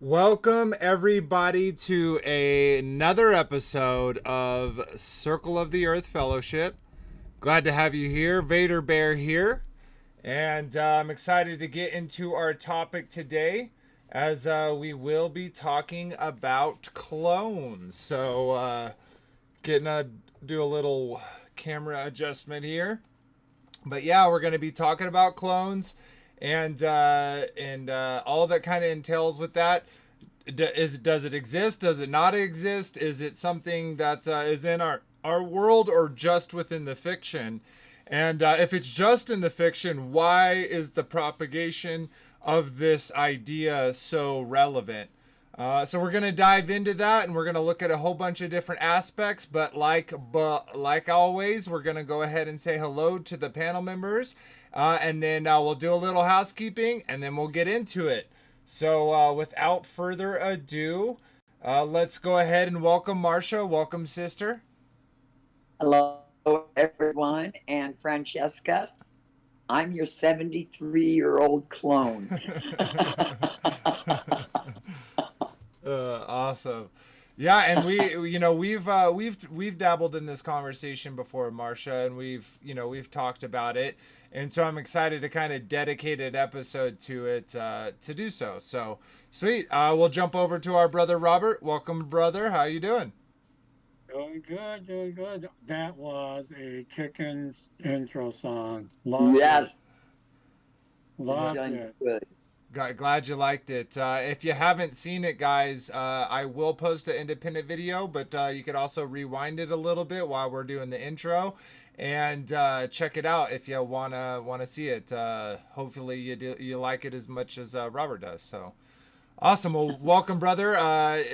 Welcome everybody to another episode of Circle of the Earth Fellowship. Glad to have you here. Vader Bear here. And I'm excited to get into our topic today as we will be talking about clones. So do a little camera adjustment here. But yeah, we're going to be talking about clones and all that kind of entails with that. Does it exist? Does it not exist? Is it something that is in our world or just within the fiction? And if it's just in the fiction, why is the propagation of this idea so relevant? So we're going to dive into that, and we're going to look at a whole bunch of different aspects. But like always, we're going to go ahead and say hello to the panel members, and then we'll do a little housekeeping, and then we'll get into it. So without further ado, let's go ahead and welcome Marcia. Welcome, sister. Hello, everyone, and Francesca. I'm your 73-year-old clone. Awesome. Yeah, and we've dabbled in this conversation before, Marcia, and we've talked about it, and so I'm excited to kind of dedicate an episode to it to do so. So sweet. We'll jump over to our brother Robert. Welcome, brother. How you doing? Doing good. That was a kicking intro song. Yes. Loved it. Good. Glad you liked it. If you haven't seen it, guys, I will post an independent video, but you could also rewind it a little bit while we're doing the intro and check it out if you wanna see it. Hopefully you like it as much as Robert does. So awesome. Well, welcome, brother.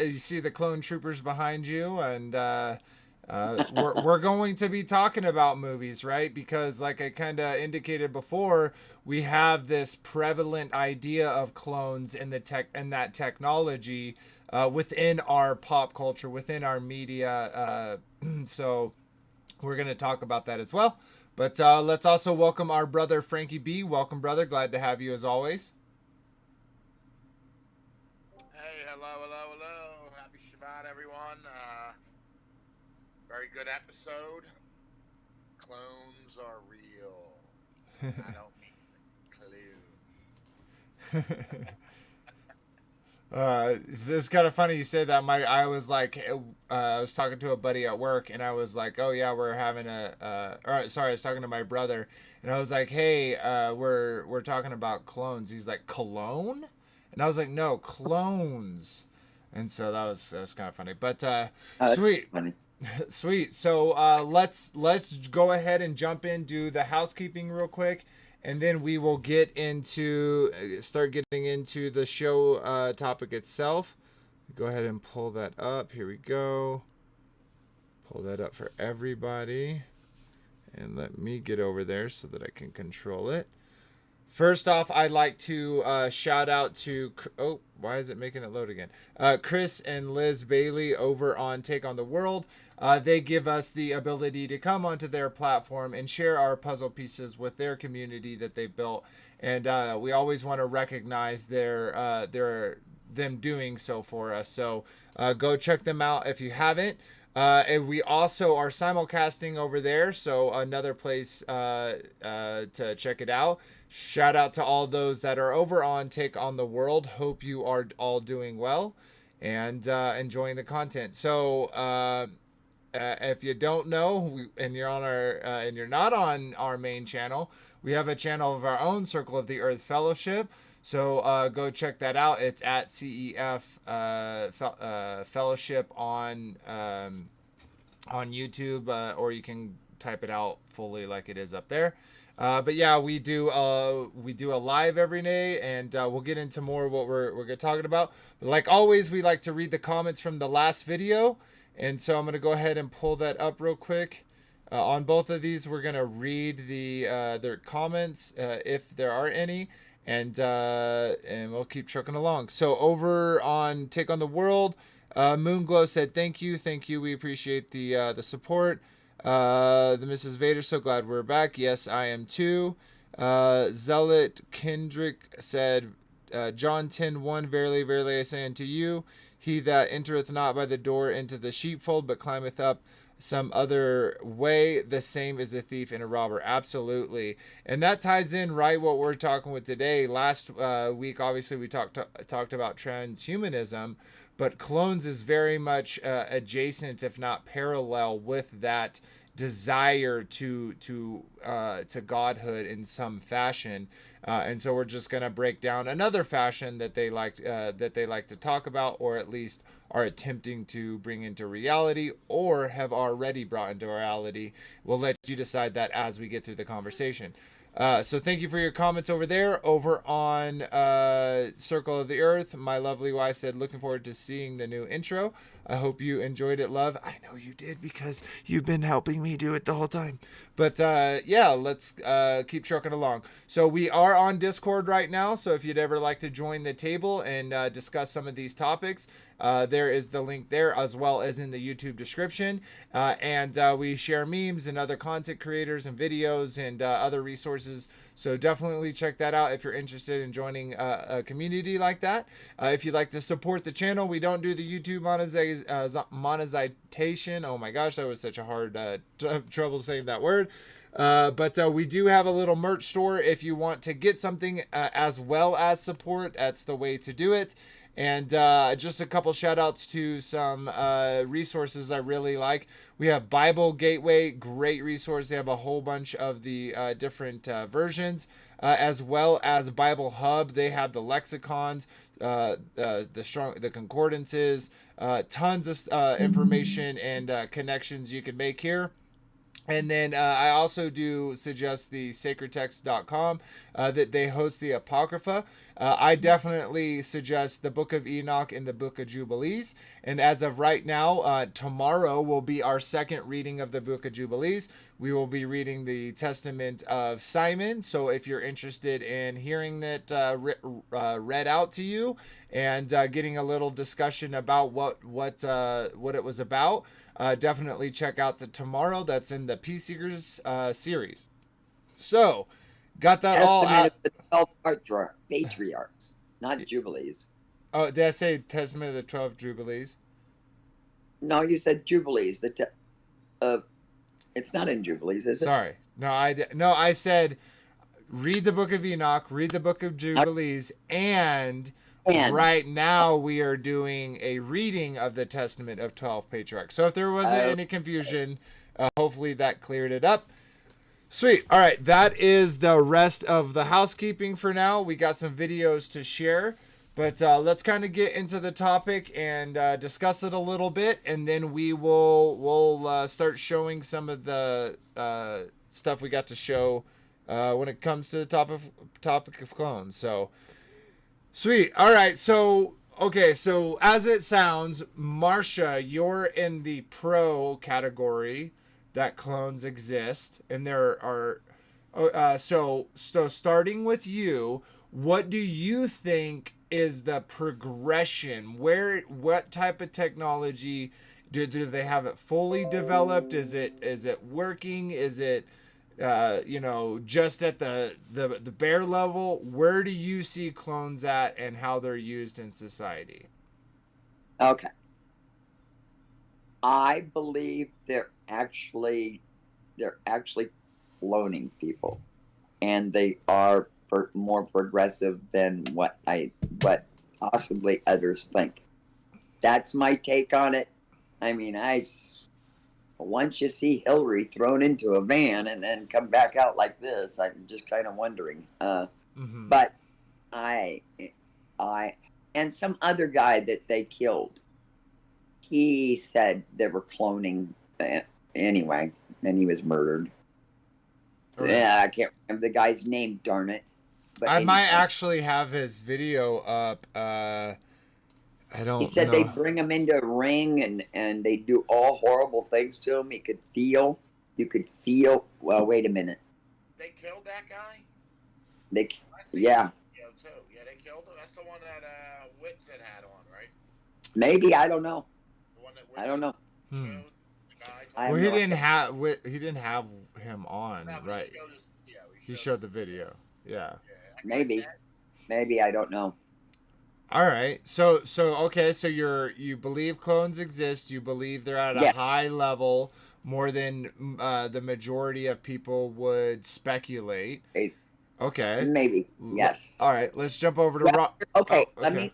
You see the clone troopers behind you, and we're going to be talking about movies, right? Because like I kind of indicated before, we have this prevalent idea of clones in that technology within our pop culture, within our media. So we're going to talk about that as well. But let's also welcome our brother Frankie B. Welcome, brother. Glad to have you as always. Hey, hello. Happy Shabbat, everyone. Very good episode. Clones are real. I don't mean clue. It's kind of funny you say that. I was talking to a buddy at work, and I was like, oh yeah, we're having I was talking to my brother, and I was like, hey, we're talking about clones. He's like, cologne? And I was like, no, clones. And so that was kind of funny, but sweet. Funny. Sweet. So let's go ahead and jump into the housekeeping real quick, and then we will start getting into the show topic itself. Go ahead and pull that up. Here we go. Pull that up for everybody, and let me get over there so that I can control it. First off, I'd like to shout out to, why is it making it load again? Chris and Liz Bailey over on Take on the World. They give us the ability to come onto their platform and share our puzzle pieces with their community that they built. And we always want to recognize them doing so for us. So go check them out if you haven't. And we also are simulcasting over there, so another place to check it out. Shout out to all those that are over on Take on the World. Hope you are all doing well and enjoying the content. So if you don't know, and you're not on our main channel, we have a channel of our own, Circle of the Earth Fellowship. So go check that out. It's at CEF Fellowship on YouTube, or you can type it out fully like it is up there. But yeah, we do a live every day, and we'll get into more of what we're talking about. But like always, we like to read the comments from the last video, and so I'm gonna go ahead and pull that up real quick. On both of these, we're gonna read their comments if there are any. And we'll keep trucking along. So over on Take on the World, Moonglow said, thank you. We appreciate the support. The Mrs. Vader, so glad we're back. Yes, I am too. Zealot Kendrick said, John 10:1, verily, verily, I say unto you, he that entereth not by the door into the sheepfold, but climbeth up some other way, the same is a thief and a robber. Absolutely. And that ties in right what we're talking with today. Last week, obviously, we talked about transhumanism, but clones is very much adjacent, if not parallel, with that desire to godhood in some fashion, and so we're just going to break down another fashion that they like to talk about, or at least are attempting to bring into reality, or have already brought into reality. We'll let you decide that as we get through the conversation. So thank you for your comments over there. Over on Circle of the Earth, my lovely wife said, looking forward to seeing the new intro. I hope you enjoyed it, love. I know you did, because you've been helping me do it the whole time. But yeah, let's keep trucking along. So we are on Discord right now, so if you'd ever like to join the table and discuss some of these topics, there is the link there, as well as in the YouTube description. And we share memes and other content creators and videos and other resources. So definitely check that out if you're interested in joining a community like that. If you'd like to support the channel, we don't do the YouTube monetization. Oh my gosh, that was such a hard trouble saying that word. But we do have a little merch store if you want to get something as well as support. That's the way to do it. And just a couple shout outs to some resources I really like. We have Bible Gateway, great resource. They have a whole bunch of the different versions, as well as Bible Hub. They have the lexicons, the concordances, tons of information and connections you can make here. And then I also do suggest the sacredtext.com that they host the Apocrypha. I definitely suggest the Book of Enoch and the Book of Jubilees. And as of right now, tomorrow will be our second reading of the Book of Jubilees. We will be reading the Testament of Simon. So if you're interested in hearing that read out to you and getting a little discussion about what it was about, definitely check out the tomorrow. That's in the Peace Seekers series. So, got that all out. Testament of the 12 patriarchs, not Jubilees. Oh, did I say Testament of the 12 Jubilees? No, you said Jubilees. It's not in Jubilees, is it? Sorry. No, I said read the Book of Enoch, read the Book of Jubilees, and right now we are doing a reading of the Testament of 12 Patriarchs. So if there wasn't any confusion, hopefully that cleared it up. Sweet. All right. That is the rest of the housekeeping for now. We got some videos to share, but let's kind of get into the topic and discuss it a little bit, and then we'll start showing some of the stuff we got to show when it comes to the topic of clones. So sweet. All right. So okay. So as it sounds, Marcia, you're in the pro category that clones exist, and there are so starting with you, what do you think is the progression? What type of technology do they have it fully developed? Is it working? Is it just at the bare level? Where do you see clones at and how they're used in society? Okay. I believe they're actually cloning people, and they are more progressive than what possibly others think. That's my take on it. I mean, once you see Hillary thrown into a van and then come back out like this, I'm just kind of wondering. But I and some other guy that they killed, he said they were cloning anyway, and he was murdered. Right. Yeah, I can't remember the guy's name, darn it. But I might actually have his video up. I don't know. He said they bring him into a ring and they do all horrible things to him. You could feel. Well, wait a minute. They killed that guy? Yeah. Yeah, they killed him. That's the one that Witz had on, right? Maybe, I don't know. I don't know. Well, he didn't have him on, right? He showed the video. Yeah. Maybe. Maybe, I don't know. All right. So okay. So you believe clones exist. You believe they're at a Yes. high level, more than the majority of people would speculate. Okay. Maybe. Yes. All right. Let's jump over to Well, Rock. okay, Oh, okay.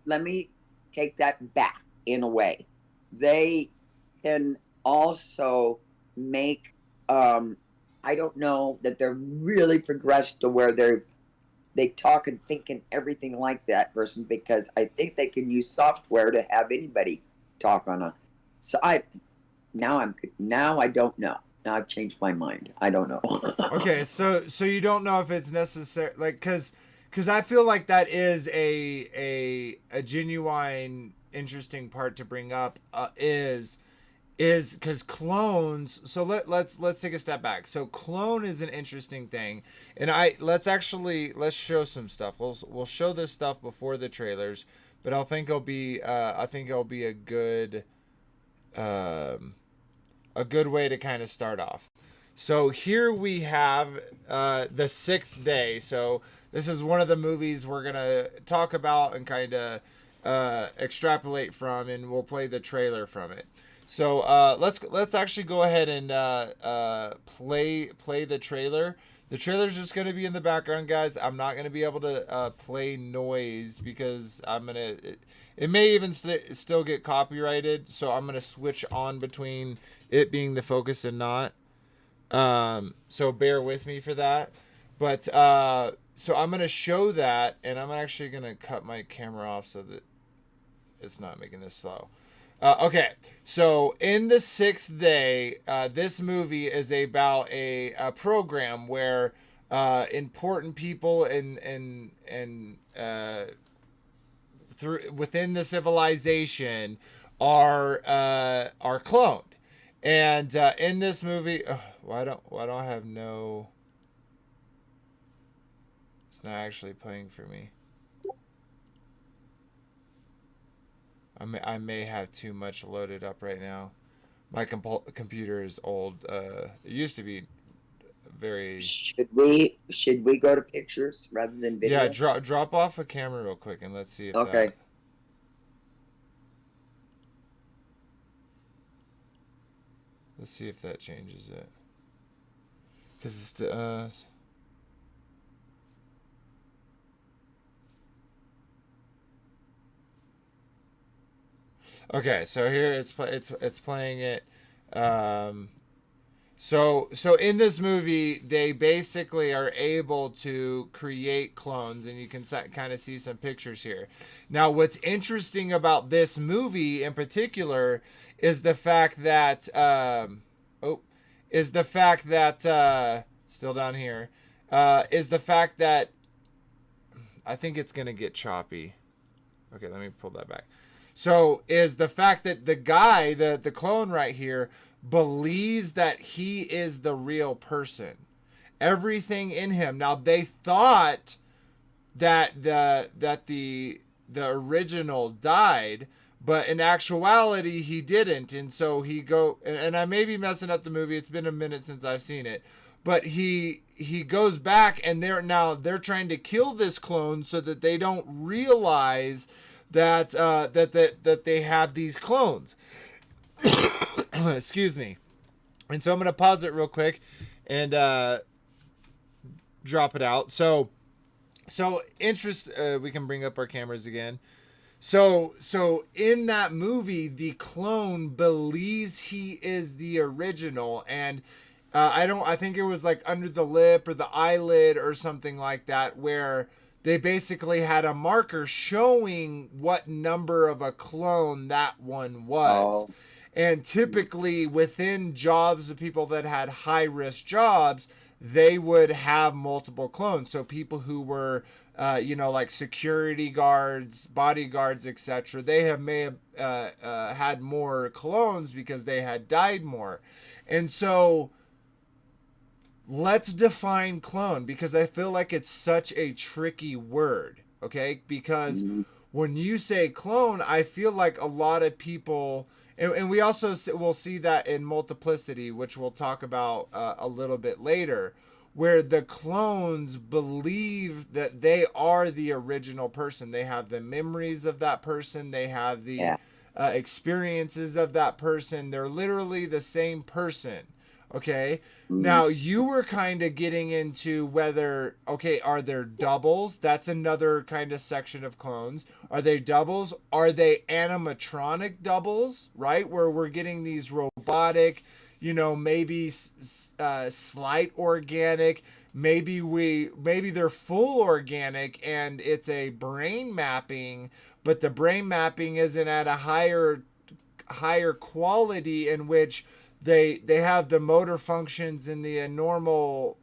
let me take that back in a way. They can also make I don't know that they're really progressed to where they talk and think and everything like that person, because I think they can use software to have anybody talk on a. So I don't know. Now I've changed my mind. I don't know. Okay. So you don't know if it's necessary, like, because I feel like that is a genuine interesting part to bring up. Is because clones. So let's take a step back. So clone is an interesting thing, and let's show some stuff. We'll show this stuff before the trailers, but I think it'll be a good way to kind of start off. So here we have the Sixth Day. So this is one of the movies we're gonna talk about and kind of extrapolate from, and we'll play the trailer from it. So let's actually go ahead and play the trailer. The trailer's just going to be in the background, guys. I'm not going to be able to play noise because it may even still get copyrighted. So I'm going to switch on between it being the focus and not. So bear with me for that. But so I'm going to show that, and I'm actually going to cut my camera off so that it's not making this slow. Okay, so in the Sixth Day, this movie is about a program where important people and through within the civilization are cloned, and in this movie, why don't I have no? It's not actually playing for me. I may have too much loaded up right now. My computer is old. It used to be very. Should we go to pictures rather than video? Yeah, drop off a camera real quick and let's see if okay. Let's see if that changes it. Because it's okay, so here it's playing it. So in this movie, they basically are able to create clones, and you can kind of see some pictures here. Now, what's interesting about this movie in particular is the fact that still down here is the fact that I think it's gonna get choppy. Okay, let me pull that back. So is the fact that the guy, the clone right here, believes that he is the real person. Everything in him. Now they thought that the original died, but in actuality he didn't. And so and I may be messing up the movie. It's been a minute since I've seen it. But he goes back, and they're trying to kill this clone so that they don't realize that they have these clones. Excuse me. And so I'm going to pause it real quick and drop it out. So we can bring up our cameras again. So in that movie, the clone believes he is the original, and I think it was like under the lip or the eyelid or something like that, where they basically had a marker showing what number of a clone that one was. Oh. And typically within jobs of people that had high risk jobs, they would have multiple clones. So people who were, like security guards, bodyguards, etc., they may have had more clones because they had died more. And so let's define clone, because I feel like it's such a tricky word, okay? Because when you say clone, I feel like a lot of people, and we also will see that in multiplicity, which we'll talk about a little bit later, where the clones believe that they are the original person. They have the memories of that person. They have the Yeah. experiences of that person. They're literally the same person. Okay. Mm. Now you were kind of getting into whether, okay, are there doubles? That's another kind of section of clones. Are they doubles? Are they animatronic doubles? Right, where we're getting these robotic, maybe slight organic. Maybe they're full organic and it's a brain mapping, but the brain mapping isn't at a higher quality, in which they have the motor functions and the normal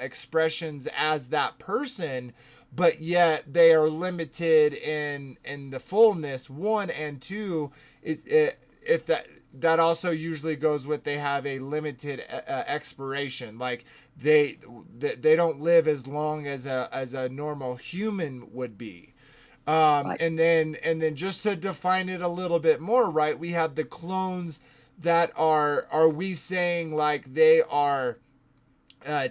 expressions as that person, but yet they are limited in the fullness. One, and two, if that also usually goes with, they have a limited expiration. Like they don't live as long as a normal human would be. Right. And then just to define it a little bit more, right? We have the clones that are we saying like they are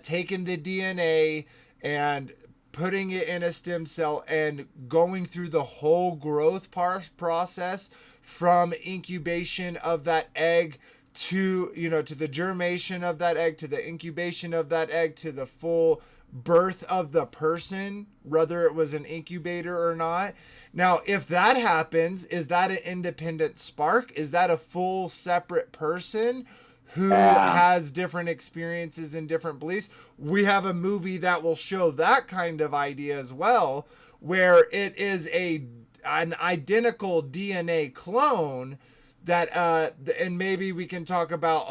taking the DNA and putting it in a stem cell and going through the whole growth process from incubation of that egg to the germination of that egg, to the incubation of that egg, to the full birth of the person, whether it was an incubator or not. Now, if that happens, is that an independent spark? Is that a full separate person who has different experiences and different beliefs? We have a movie that will show that kind of idea as well, where it is an identical DNA clone that and maybe we can talk about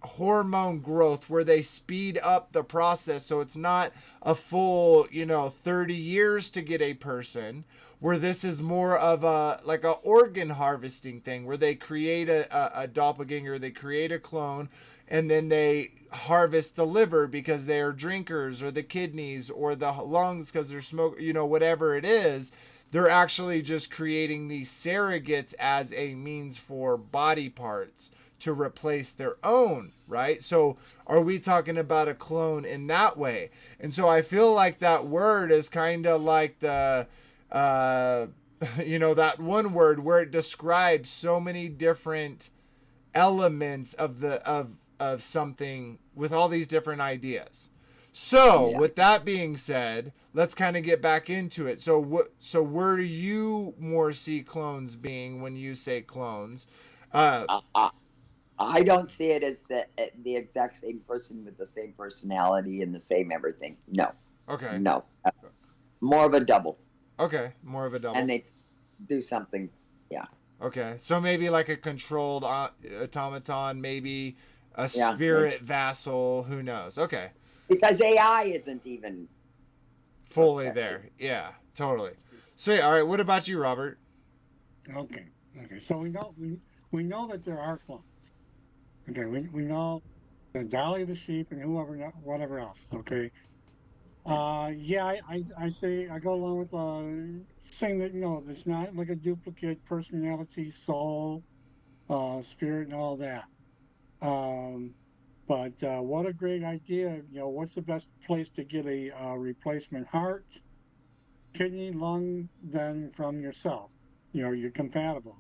hormone growth, where they speed up the process, so it's not a full 30 years to get a person, where this is more of a organ harvesting thing, where they create a doppelganger, they create a clone, and then they harvest the liver because they are drinkers, or the kidneys, or the lungs because they're whatever it is. They're actually just creating these surrogates as a means for body parts to replace their own, right? So are we talking about a clone in that way? And so I feel like that word is kind of like the that one word where it describes so many different elements of something with all these different ideas. So with that being said, let's kind of get back into it. So where do you more see clones being when you say clones? I don't see it as the exact same person with the same personality and the same everything. No. Okay. No. More of a double. Okay, more of a double. And they do something. Yeah. Okay, so maybe like a controlled automaton, maybe a spirit vassal. Who knows? Okay. Because AI isn't even fully perfected. there. Yeah, totally. Sweet. All right. What about you, Robert? Okay. So we know that there are clones. Okay. We know the Dolly the sheep and whatever else. Okay. I say I go along with saying that it's not like a duplicate personality, soul, spirit, and all that. But what a great idea! What's the best place to get a replacement heart, kidney, lung than from yourself? You're compatible.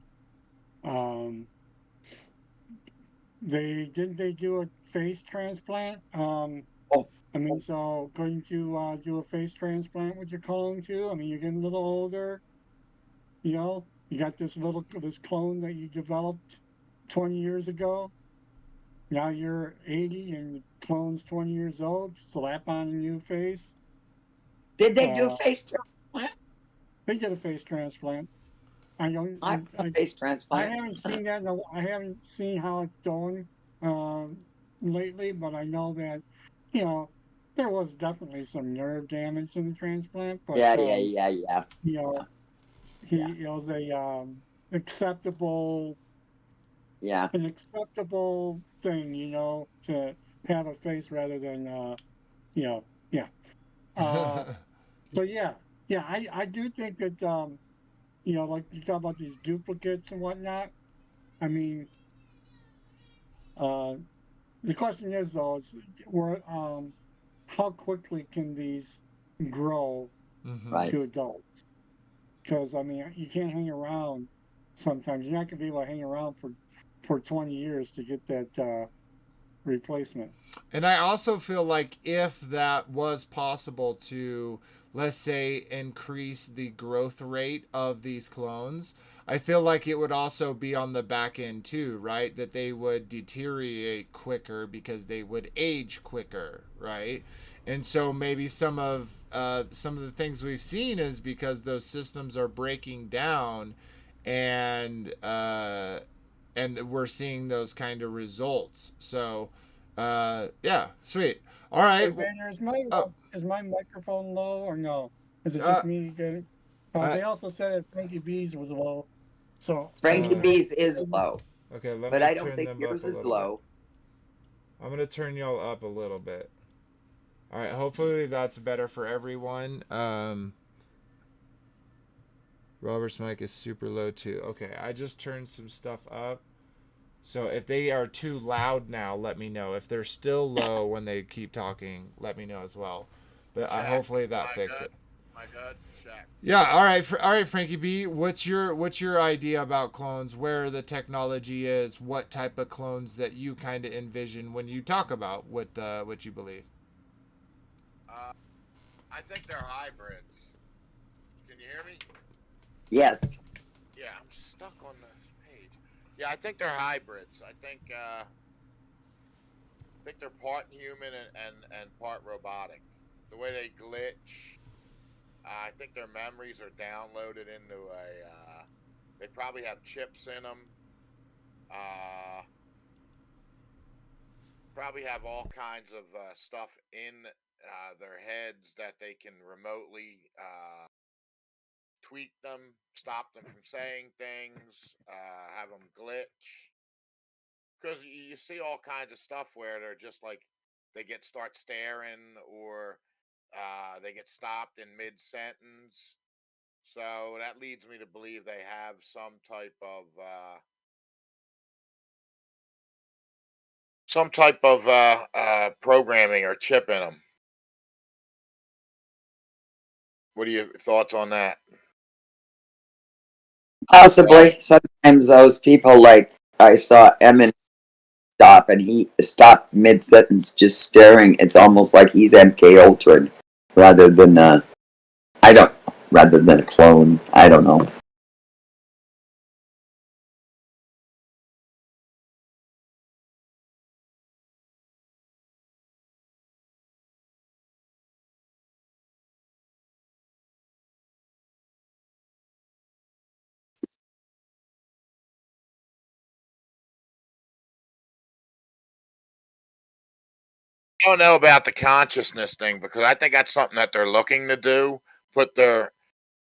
They do a face transplant. So going to do a face transplant with your clone too. You're getting a little older. You got this clone that you developed 20 years ago. Now you're 80 and the clone's 20 years old. Slap on a new face. Did they do a face transplant? They did a face transplant. Face transplant. I haven't seen that. I haven't seen how it's going lately, but I know that there was definitely some nerve damage in the transplant. But Yeah. He was a acceptable. Yeah. An acceptable thing, to have a face rather than, So I do think that, like you talk about these duplicates and whatnot. the question is though, how quickly can these grow Mm-hmm. Right. to adults? Because I mean, you can't hang around. Sometimes you're not gonna be able to hang around for 20 years to get that replacement. And I also feel like if that was possible to, let's say, increase the growth rate of these clones, I feel like it would also be on the back end too, right? That they would deteriorate quicker because they would age quicker, right? And so maybe some of the things we've seen is because those systems are breaking down, and we're seeing those kind of results. So yeah, sweet. All Hey, right. Banner, Oh, is my microphone low or no? Is it uh, just me getting? I, They also said that Frankie B's was low, so I Frankie don't uh, know. B's is low, okay, let but me I don't turn think them up yours a is little bit. low. I'm gonna turn y'all up a little bit. All right, hopefully that's better for everyone. Robert's mic is super low too. Okay, I just turned some stuff up. So if they are too loud now, let me know. If they're still low when they keep talking, let me know as well. But Check. hopefully that My fix good. it. My good. Check. Yeah. All right. All right, Frankie B. What's your idea about clones? Where the technology is? What type of clones that you kind of envision when you talk about what you believe? Uh, I think they're hybrids. Can you hear me? Yes. Yeah, I'm stuck on this page. Yeah, I think they're hybrids. I think they're part human and part robotic. The way they glitch, I think their memories are downloaded into a. They probably have chips in them. Uh, Probably have all kinds of stuff in their heads that they can remotely tweak them, stop them from saying things, have them glitch. Because you see all kinds of stuff where they're just like start staring, or they get stopped in mid sentence. So that leads me to believe they have some type of programming or chip in them. What are your thoughts on that? Possibly. Sometimes those people, like I saw Emin stop, and he stopped mid sentence just staring. It's almost like he's MK Ultra rather than I don't rather than a clone. I don't know. I don't know about the consciousness thing, because I think that's something that they're looking to do. Put their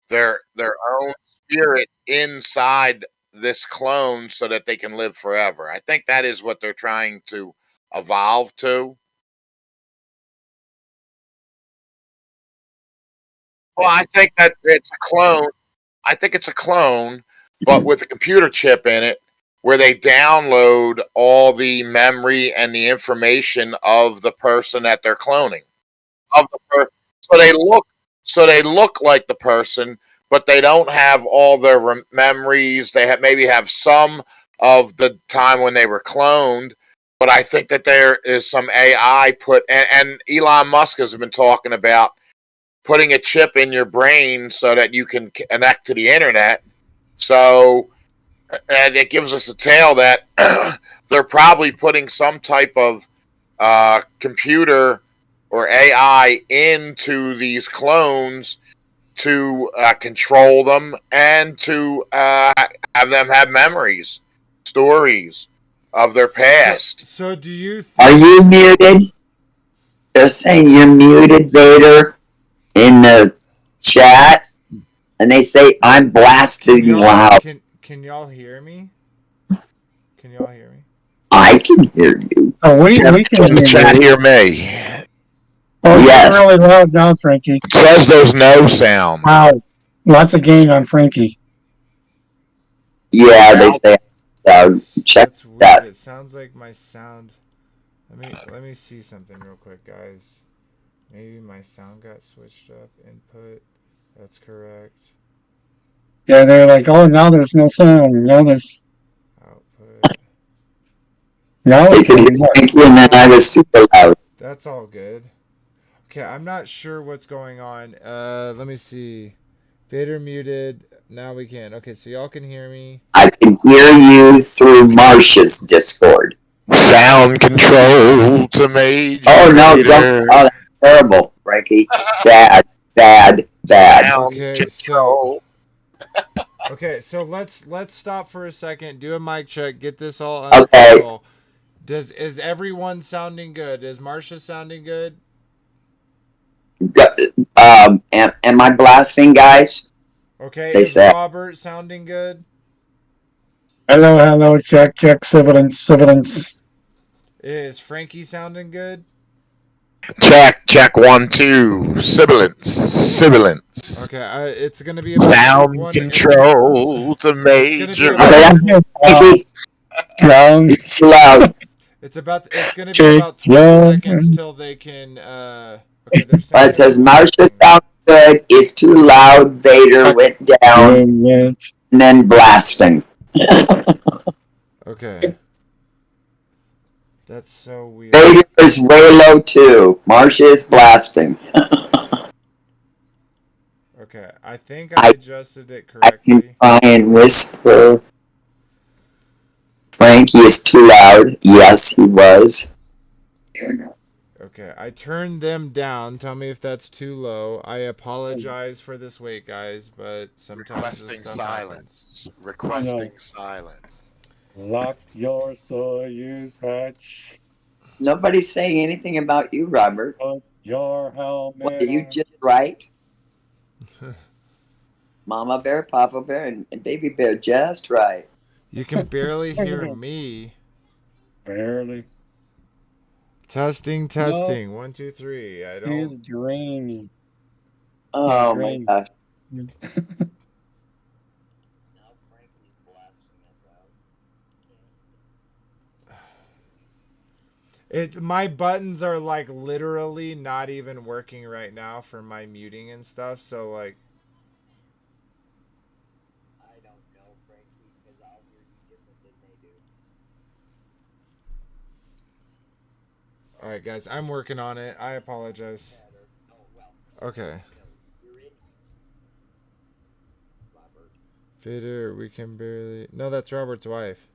own spirit inside this clone so that they can live forever. I think that is what they're trying to evolve to. Well, I think that it's a clone. I think it's a clone, but with a computer chip in it, where they download all the memory and the information of the person that they're cloning. Of the person, so they look like the person, but they don't have all their memories. They maybe have some of the time when they were cloned, but I think that there is some AI put, and Elon Musk has been talking about putting a chip in your brain so that you can connect to the internet. So, and it gives us a tale that they're probably putting some type of computer or AI into these clones to control them and to have them have memories, stories of their So past. so do you Are think? you muted? They're saying you're muted, Vader, in the chat, and they say I'm Can blasting y'all loud. can y'all hear me? Can y'all hear me? I can hear you. Oh, we can In the hear chat, you. hear me. Oh, you're Yes. really loud now, Frankie. It says there's no sound. Wow, lots of gain on Frankie. Yeah, they say That's check weird. that. It sounds like my sound. Let me see something real quick, guys. Maybe my sound got switched up. Input. That's correct. Yeah, they're like, oh, now there's no sound. Output. Now They it's could hear getting worse. Frankie, and then I was super loud. That's all good. Okay, I'm not sure what's going on. Let me see. Vader muted. Now we can. Okay, so y'all can hear me. I can hear you through Marsh's Discord. Sound control to Major Oh no, don't! Vader. Oh, that's terrible, Frankie. Bad, bad, bad. Sound Okay, control. so let's stop for a second. Do a mic check. Get this all under Okay. control. Is everyone sounding good? Is Marsha sounding good? Am I blasting, guys? Okay, They is said- Robert sounding good? Hello, check, sibilance. Is Frankie sounding good? Check 1, 2. Sibilance. Okay, it's gonna be about Sound one. control to It's gonna be Major about- Vader. Frankie, Ground. it's loud. It's gonna be about 20 Yeah. seconds till they can. Okay, they're saying But it says everyone's Marsha sounding. sounds good. Is too loud. Vader went down, and then blasting. Okay. That's so weird. Vader is way low too. Marsha is blasting. Okay, I think I adjusted it I can correctly. try and whisper. Frankie is too loud. Yes, he was. Okay, I turned them down. Tell me if that's too low. I apologize for this wait, guys, but sometimes this stuff happens. Requesting silence. Lock your Soyuz hatch. Nobody's saying anything about you, Robert. Put your helmet What, are you on. just right? Mama bear, Papa bear, and baby bear just right. You can barely hear me. Barely. Testing. 1, 2, 3. I He's don't. dreamy. Oh great. my gosh. My buttons are like literally not even working right now for my muting and stuff. So like. I don't know, Frankie, because I'll hear you different than they do. All right, guys, I'm working on it. I apologize. Okay. Vader, we can barely. No, that's Robert's wife.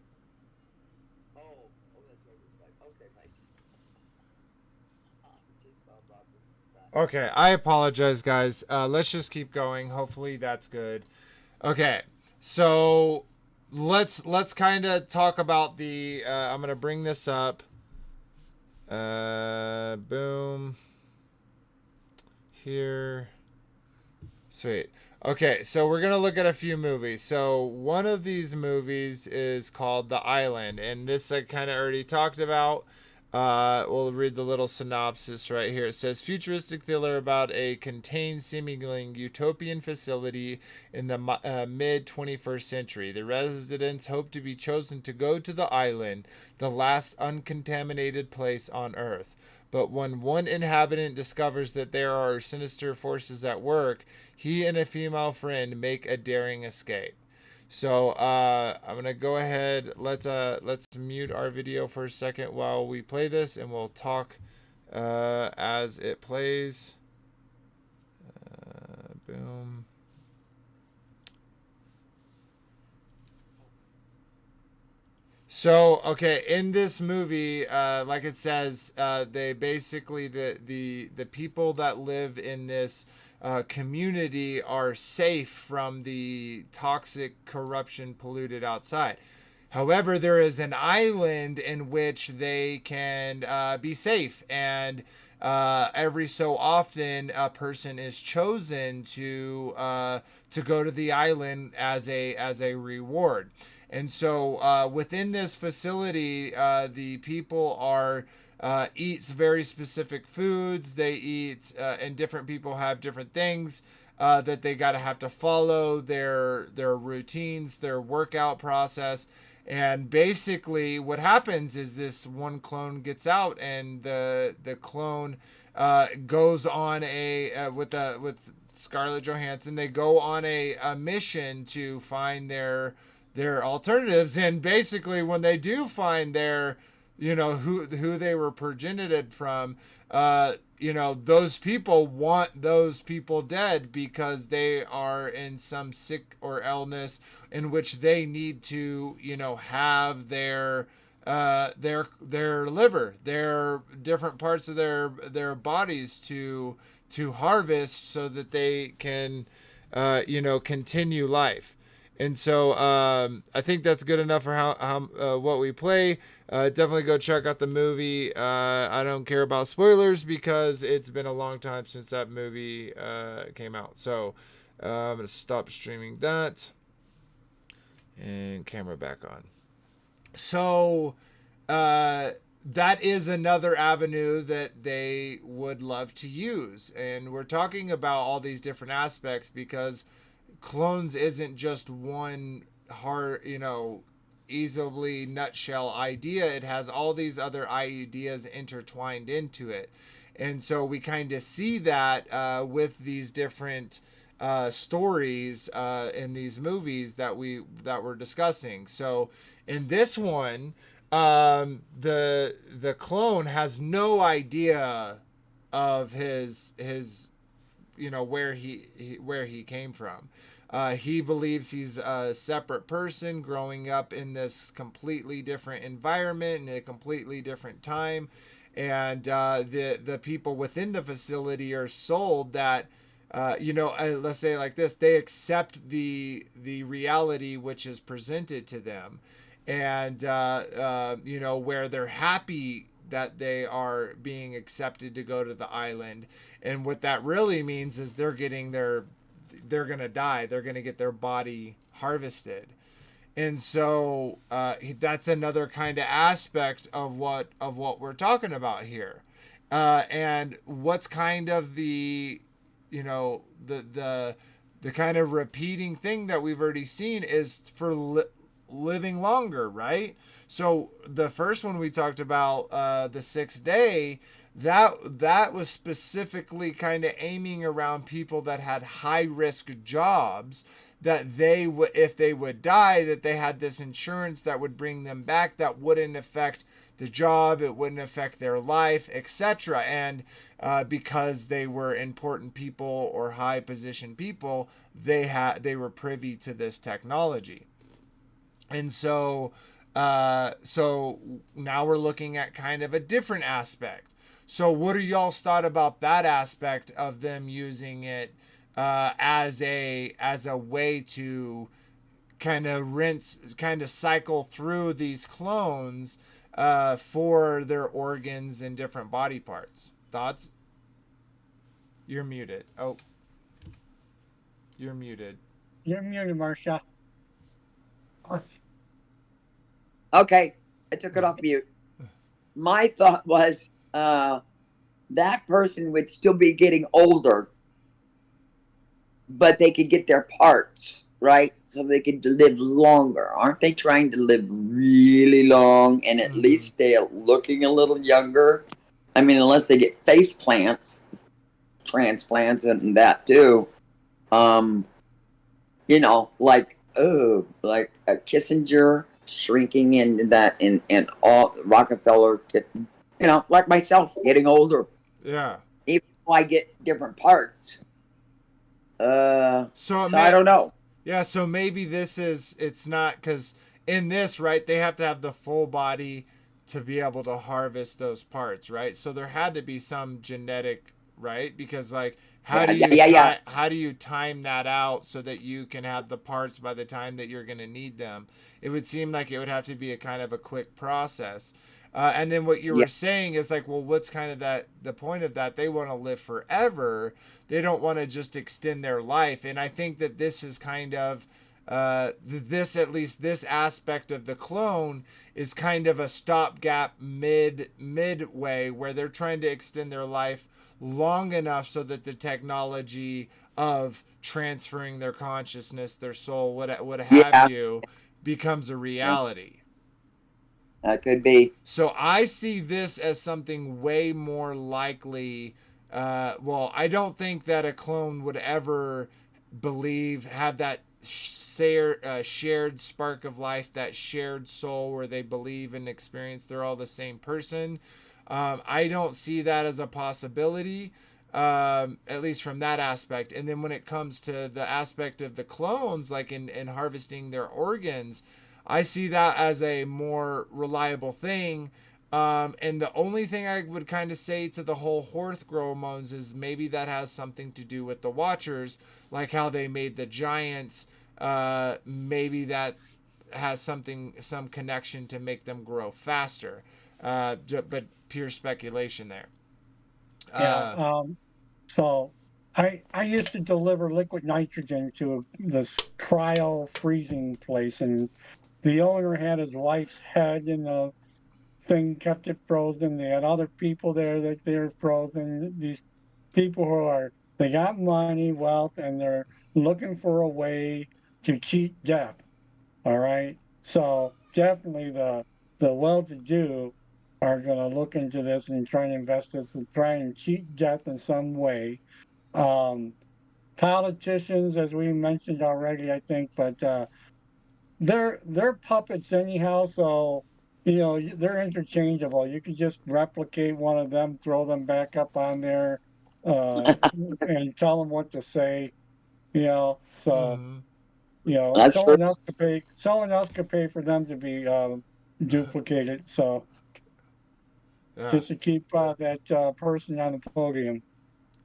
Okay, I apologize, guys. Let's just keep going. Hopefully that's good. Okay, so let's kind of talk about the. I'm gonna bring this up. Boom. Here. Sweet. Okay, so we're gonna look at a few movies. So one of these movies is called The Island, and this I kind of already talked about. We'll read the little synopsis right here. It says, futuristic thriller about a contained, seemingly utopian facility in the mid-21st century. The residents hope to be chosen to go to the island, the last uncontaminated place on Earth. But when one inhabitant discovers that there are sinister forces at work, he and a female friend make a daring escape. So I'm gonna go ahead. Let's mute our video for a second while we play this, and we'll talk as it plays. Boom. So okay, in this movie, like it says, they basically the people that live in this community are safe from the toxic corruption polluted outside. However, there is an island in which they can be safe, and every so often a person is chosen to go to the island as a reward. And so within this facility, the people are eats very specific foods. They eat, and different people have different things that they have to follow their routines, their workout process. And basically what happens is this one clone gets out, and the clone goes on a with Scarlett Johansson, they go on a mission to find their alternatives. And basically when they do find their, who they were progenited from, those people want those people dead because they are in some sick or illness in which they need to, have their liver, their different parts of their bodies to harvest so that they can, continue life. And so I think that's good enough for how what we play. Definitely go check out the movie. I don't care about spoilers because it's been a long time since that movie came out. So I'm going to stop streaming that. And camera back on. So that is another avenue that they would love to use. And we're talking about all these different aspects because clones isn't just one hard, easily nutshell idea. It has all these other ideas intertwined into it. And so we kind of see that with these different stories in these movies that we're discussing. So in this one, the clone has no idea of his where he came from. He believes he's a separate person growing up in this completely different environment in a completely different time. And the people within the facility are sold that, let's say it like this, they accept the reality which is presented to them. And, where they're happy that they are being accepted to go to the island. And what that really means is they're going to die. They're going to get their body harvested. And so that's another kind of aspect of what we're talking about here. And what's kind of the kind of repeating thing that we've already seen is for living longer, right? So the first one we talked about, the 6th day, that was specifically kind of aiming around people that had high risk jobs, that they would, if they would die, that they had this insurance that would bring them back, that wouldn't affect the job, it wouldn't affect their life, etc. And because they were important people or high position people, they were privy to this technology. And so now we're looking at kind of a different aspect. So what are y'all's thought about that aspect of them using it as a way to kind of cycle through these clones for their organs and different body parts? Thoughts? You're muted. Oh, you're muted. You're muted, Marcia. Okay, I took it off mute. My thought was that person would still be getting older, but they could get their parts, right? So they could live longer. Aren't they trying to live really long and at least stay looking a little younger? I mean, unless they get face transplants and that too. Like a Kissinger shrinking into that, and all Rockefeller, like myself, getting older. Yeah. Even though I get different parts. So I don't know. Yeah, so maybe it's not, because in this, right, they have to have the full body to be able to harvest those parts, right? So there had to be some genetic, right? Because how do you time that out so that you can have the parts by the time that you're going to need them? It would seem like it would have to be a kind of a quick process. And then what you were saying is what's kind of the point of that? They want to live forever. They don't want to just extend their life. And I think that this is kind of, at least this aspect of the clone is kind of a stopgap midway where they're trying to extend their life long enough so that the technology of transferring their consciousness, their soul, what have you, becomes a reality. That could be. So I see this as something way more likely. Well, I don't think that a clone would ever have that shared spark of life, that shared soul where they believe and experience they're all the same person. I don't see that as a possibility, at least from that aspect. And then when it comes to the aspect of the clones, like in harvesting their organs, I see that as a more reliable thing. And the only thing I would kind of say to the whole Horth hormones is maybe that has something to do with the Watchers, like how they made the giants. Maybe that has some connection to make them grow faster. But pure speculation there. Yeah. So I used to deliver liquid nitrogen to this cryo freezing place, and the owner had his wife's head in the thing, kept it frozen. They had other people there that they're frozen. These people they got money, wealth, and they're looking for a way to cheat death. All right. So definitely the well-to-do are going to look into this and try and invest it to try and cheat death in some way. Politicians, as we mentioned already, I think, but they're puppets anyhow. So they're interchangeable. You could just replicate one of them, throw them back up on there, and tell them what to say. So. Mm-hmm. That's true. Someone else could pay for them to be duplicated. So Yeah. just to keep that person on the podium.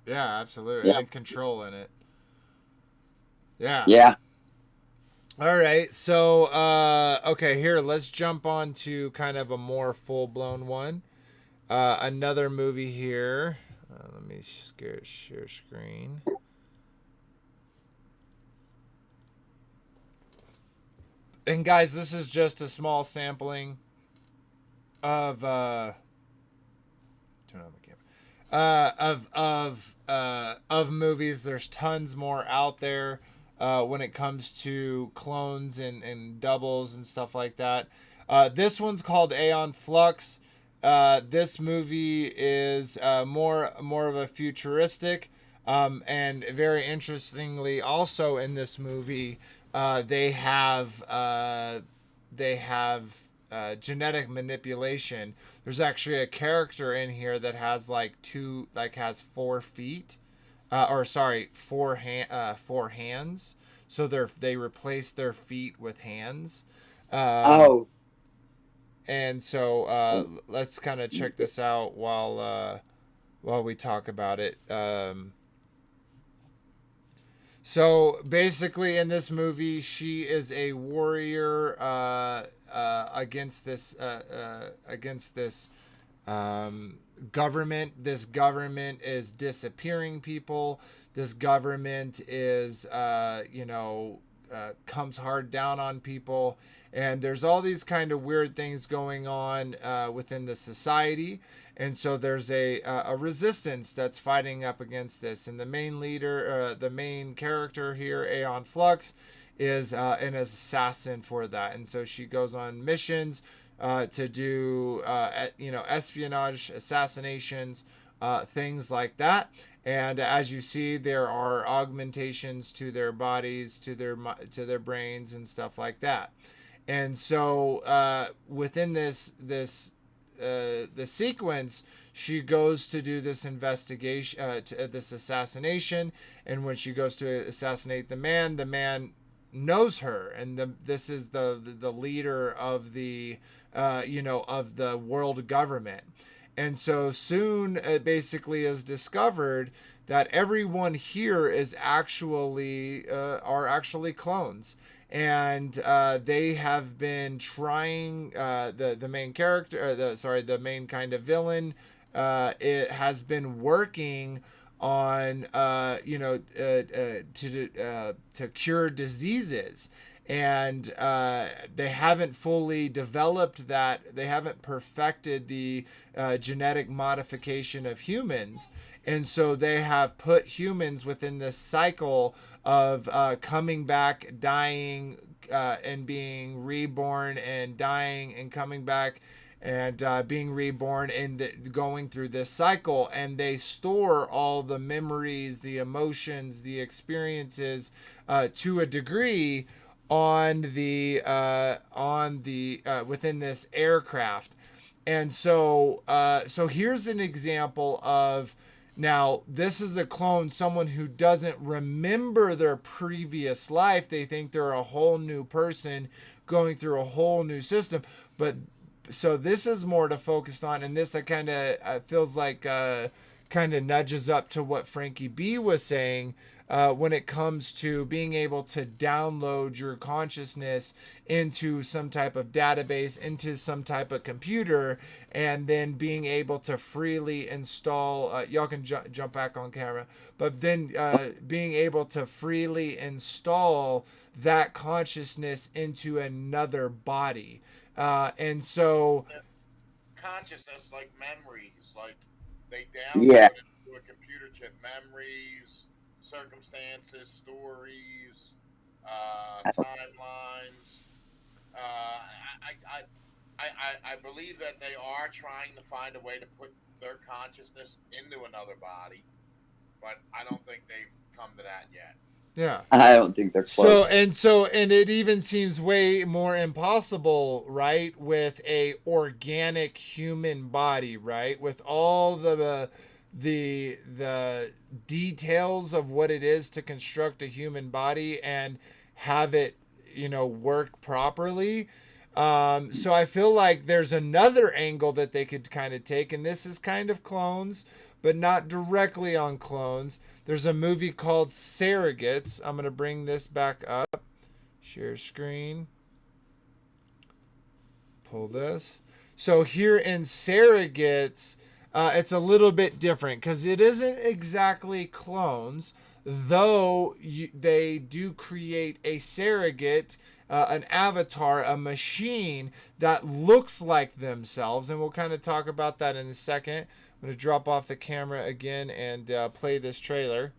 Yeah, absolutely. Yeah. And control in it. Yeah. Yeah. All right. So, okay, here, let's jump on to kind of a more full-blown one. Another movie here. Let me share screen. And guys, this is just a small sampling of turn on the camera. Of movies. There's tons more out there when it comes to clones and doubles and stuff like that. This one's called Aeon Flux. This movie is more of a futuristic, and very interestingly, also in this movie, they have genetic manipulation. There's actually a character in here that has has 4 feet, four hands. So they replace their feet with hands. And so let's kind of check this out while we talk about it. So basically, in this movie, she is a warrior against this government. This government is disappearing people. This government is comes hard down on people. And there's all these kind of weird things going on within the society. And so there's a resistance that's fighting up against this. And the main leader, the main character here, Aeon Flux, is an assassin for that. And so she goes on missions to do, espionage, assassinations, things like that. And as you see, there are augmentations to their bodies, to their brains and stuff like that. And so within the sequence, she goes to do this investigation, this assassination. And when she goes to assassinate the man knows her, and this is the leader of the of the world government. And so soon it basically is discovered that everyone here is actually clones. And they have been trying, the main character, the main kind of villain, it has been working on to cure diseases. And they haven't fully developed that. They haven't perfected the genetic modification of humans. And so they have put humans within this cycle of coming back, dying, being reborn and dying and coming back and being reborn and going through this cycle, and they store all the memories, the emotions, the experiences to a degree on the within this aircraft. And so here's an example of, now this is a clone, someone who doesn't remember their previous life. They think they're a whole new person going through a whole new system. But so this is more to focus on, and this kind of feels like kind of nudges up to what Frankie B was saying when it comes to being able to download your consciousness into some type of database, into some type of computer, and then being able to freely install, y'all can jump back on camera, but then being able to freely install that consciousness into another body. And so consciousness, like memories, like they download into a computer chip, memories, circumstances, stories, timelines. I believe that they are trying to find a way to put their consciousness into another body, but I don't think they've come to that yet. yeah, I don't think they're close. And it even seems way more impossible, right, with a organic human body, right, with all the details of what it is to construct a human body and have it, work properly. So I feel like there's another angle that they could kind of take, and this is kind of clones, but not directly on clones. There's a movie called Surrogates. I'm going to bring this back up. Share screen. Pull this. So here in Surrogates, it's a little bit different because it isn't exactly clones, though they do create a surrogate, an avatar, a machine that looks like themselves. And we'll kind of talk about that in a second. I'm going to drop off the camera again and play this trailer.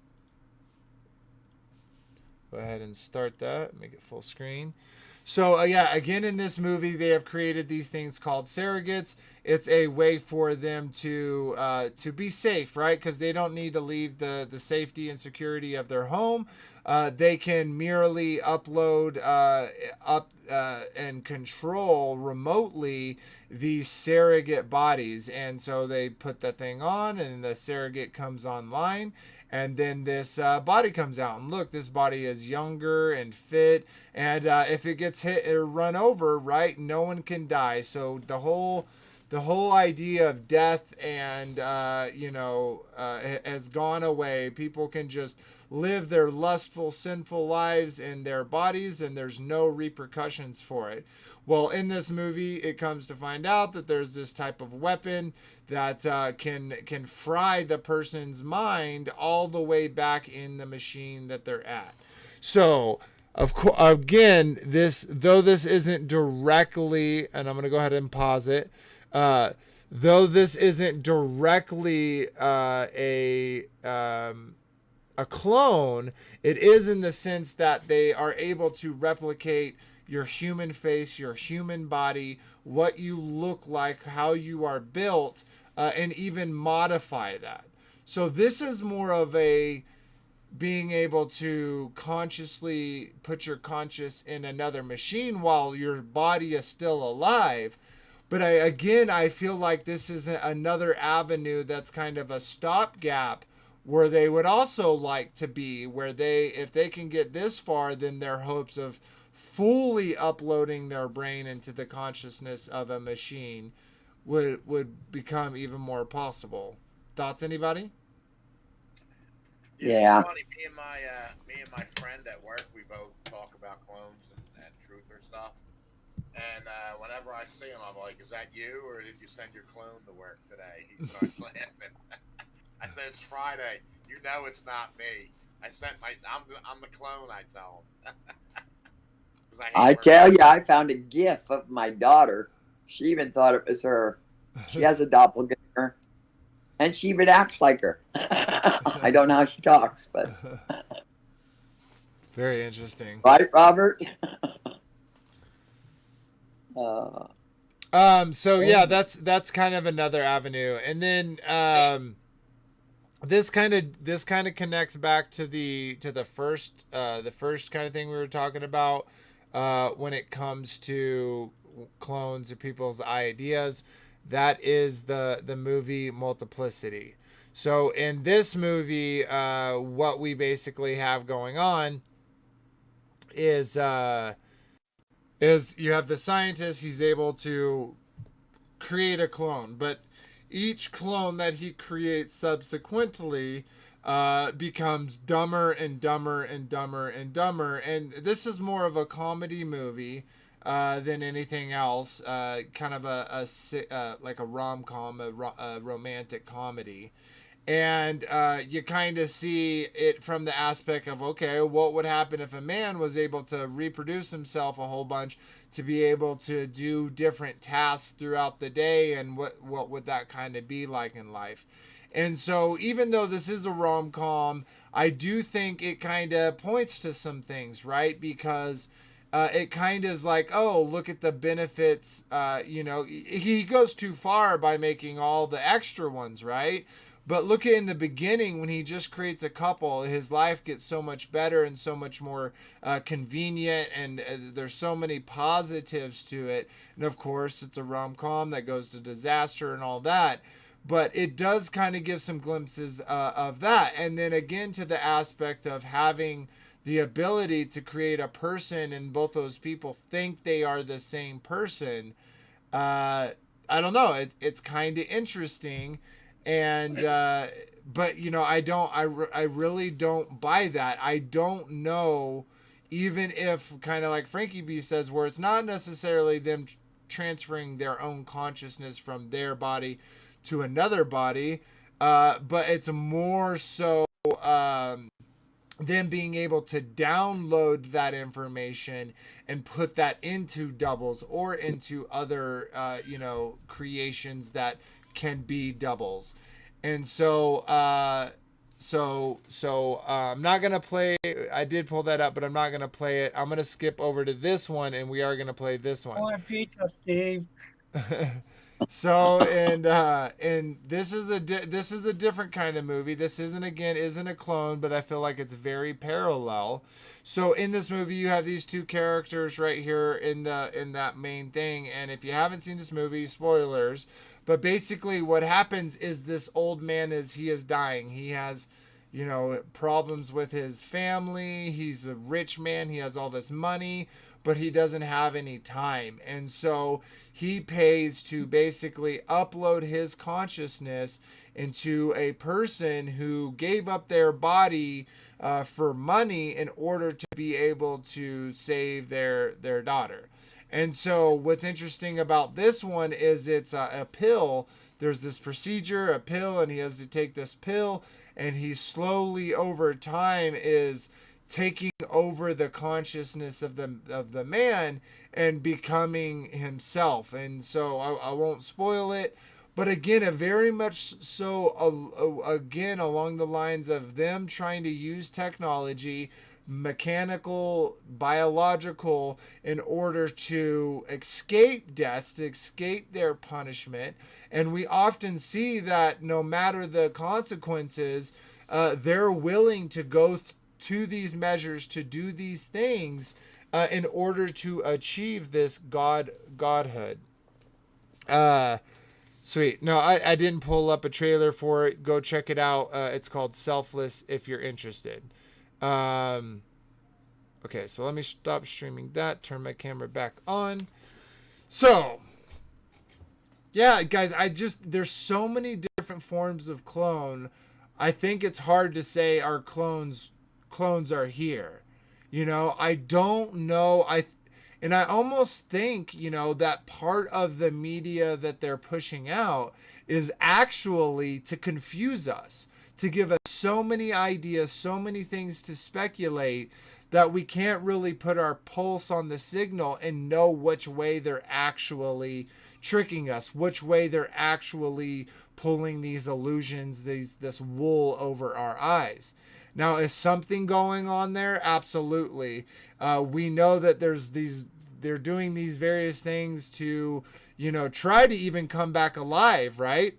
Go ahead and start that. Make it full screen. So, again, in this movie, they have created these things called surrogates. It's a way for them to be safe, right? Because they don't need to leave the safety and security of their home. They can merely upload and control remotely these surrogate bodies. And so they put the thing on, and the surrogate comes online. And then this body comes out, and look, this body is younger and fit. And if it gets hit or run over, right, no one can die. So the whole idea of death and has gone away. People can just live their lustful, sinful lives in their bodies, and there's no repercussions for it. Well, in this movie, it comes to find out that there's this type of weapon that can fry the person's mind all the way back in the machine that they're at. So, of course, again, this isn't directly, and I'm going to go ahead and pause it. Though this isn't directly a clone, it is in the sense that they are able to replicate your human face, your human body, what you look like, how you are built, and even modify that. So this is more of a being able to consciously put your conscious in another machine while your body is still alive. But I feel like this is another avenue that's kind of a stopgap where they would also like to be, where if they can get this far, then their hopes of fully uploading their brain into the consciousness of a machine would become even more possible. Thoughts, anybody? Yeah. It's funny, me and my friend at work, we both talk about clones and truther stuff. And whenever I see him, I'm like, "Is that you, or did you send your clone to work today?" He starts laughing. I said, "It's Friday. You know it's not me. I'm the clone." I tell him. I tell you, I found a GIF of my daughter. She even thought it was her. She has a doppelganger, and she even acts like her. I don't know how she talks, but very interesting. Right, Robert? So yeah, that's kind of another avenue. And then this kind of connects back to the first kind of thing we were talking about when it comes to clones of people's ideas. That is the movie Multiplicity. So in this movie, what we basically have going on is you have the scientist. He's able to create a clone, but each clone that he creates subsequently becomes dumber and dumber and dumber and dumber. And this is more of a comedy movie than anything else. Kind of like a rom-com, a romantic comedy. And you kind of see it from the aspect of, okay, what would happen if a man was able to reproduce himself a whole bunch to be able to do different tasks throughout the day, and what would that kind of be like in life? And so even though this is a rom-com, I do think it kind of points to some things, right? Because it kind of is like, oh, look at the benefits. He goes too far by making all the extra ones, right? But look at in the beginning when he just creates a couple, his life gets so much better and so much more convenient, and there's so many positives to it. And of course, it's a rom-com that goes to disaster and all that. But it does kind of give some glimpses of that. And then again, to the aspect of having the ability to create a person and both those people think they are the same person. I don't know. It's kind of interesting. And but I really don't buy that. I don't know, even if kind of like Frankie B says, where it's not necessarily them transferring their own consciousness from their body to another body, but it's more so them being able to download that information and put that into doubles or into other creations that can be doubles. And so I'm not gonna play. I did pull that up, but I'm not gonna play it. I'm gonna skip over to this one, and we are gonna play this one. I want pizza, Steve. So and this is a different kind of movie. This isn't a clone, but I feel like it's very parallel. So in this movie, you have these two characters right here in that main thing. And if you haven't seen this movie, spoilers. But basically, what happens is this old man he is dying. He has, problems with his family. He's a rich man. He has all this money, but he doesn't have any time. And so he pays to basically upload his consciousness into a person who gave up their body for money in order to be able to save their daughter. And so what's interesting about this one is it's a pill. There's this procedure, a pill, and he has to take this pill, and he slowly over time is taking over the consciousness of the man and becoming himself. And so I won't spoil it, but again, a very much so again along the lines of them trying to use technology, mechanical, biological, in order to escape death, to escape their punishment. And we often see that no matter the consequences, they're willing to go to these measures, to do these things in order to achieve this godhood. Sweet. No, I didn't pull up a trailer for it. Go check it out. It's called Selfless if you're interested. Okay, so let me stop streaming that, turn my camera back on. So, yeah, guys, there's so many different forms of clone. I think it's hard to say our clones are here. I don't know. I almost think, that part of the media that they're pushing out is actually to confuse us, to give us so many ideas, so many things to speculate that we can't really put our pulse on the signal and know which way they're actually tricking us, which way they're actually pulling these illusions, this wool over our eyes. Now, is something going on there? Absolutely. We know that there's they're doing these various things to, try to even come back alive, right?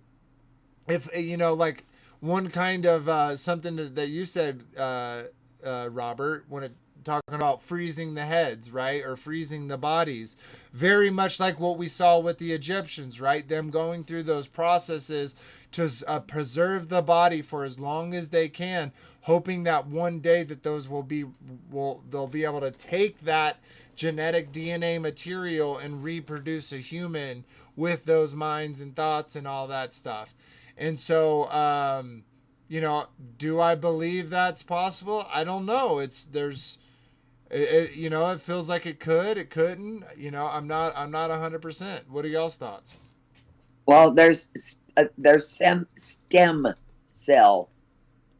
If like one kind of something that you said, Robert, when it talking about freezing the heads, right, or freezing the bodies, very much like what we saw with the Egyptians, right? Them going through those processes to preserve the body for as long as they can, hoping that one day that those they'll be able to take that genetic DNA material and reproduce a human with those minds and thoughts and all that stuff. And so, do I believe that's possible? I don't know. It feels like it could, it couldn't. I'm not 100%. What are y'all's thoughts? Well, there's stem cell.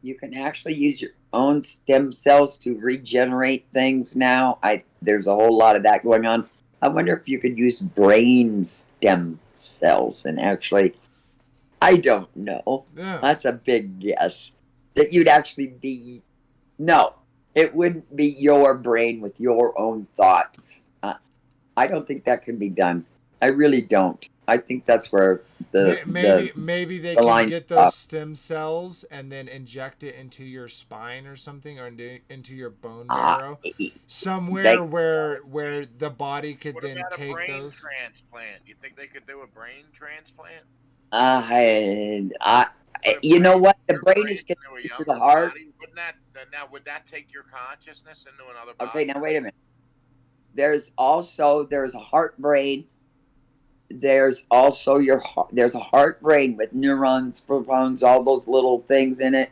You can actually use your own stem cells to regenerate things now. There's a whole lot of that going on. I wonder if you could use brain stem cells and actually, I don't know. Yeah. That's a big guess. That you'd actually be, no, it wouldn't be your brain with your own thoughts. I don't think that can be done. I really don't. I think that's where maybe they can get those stem cells and then inject it into your spine or something, or into your bone marrow, somewhere where the body could What then about take a brain those. transplant? You think they could do a brain transplant? You know what? The brain is connected to the heart. Body? Would that take your consciousness into another body? Okay, now wait a minute. There's a heart brain. There's also there's a heart brain with neurons, protons, all those little things in it.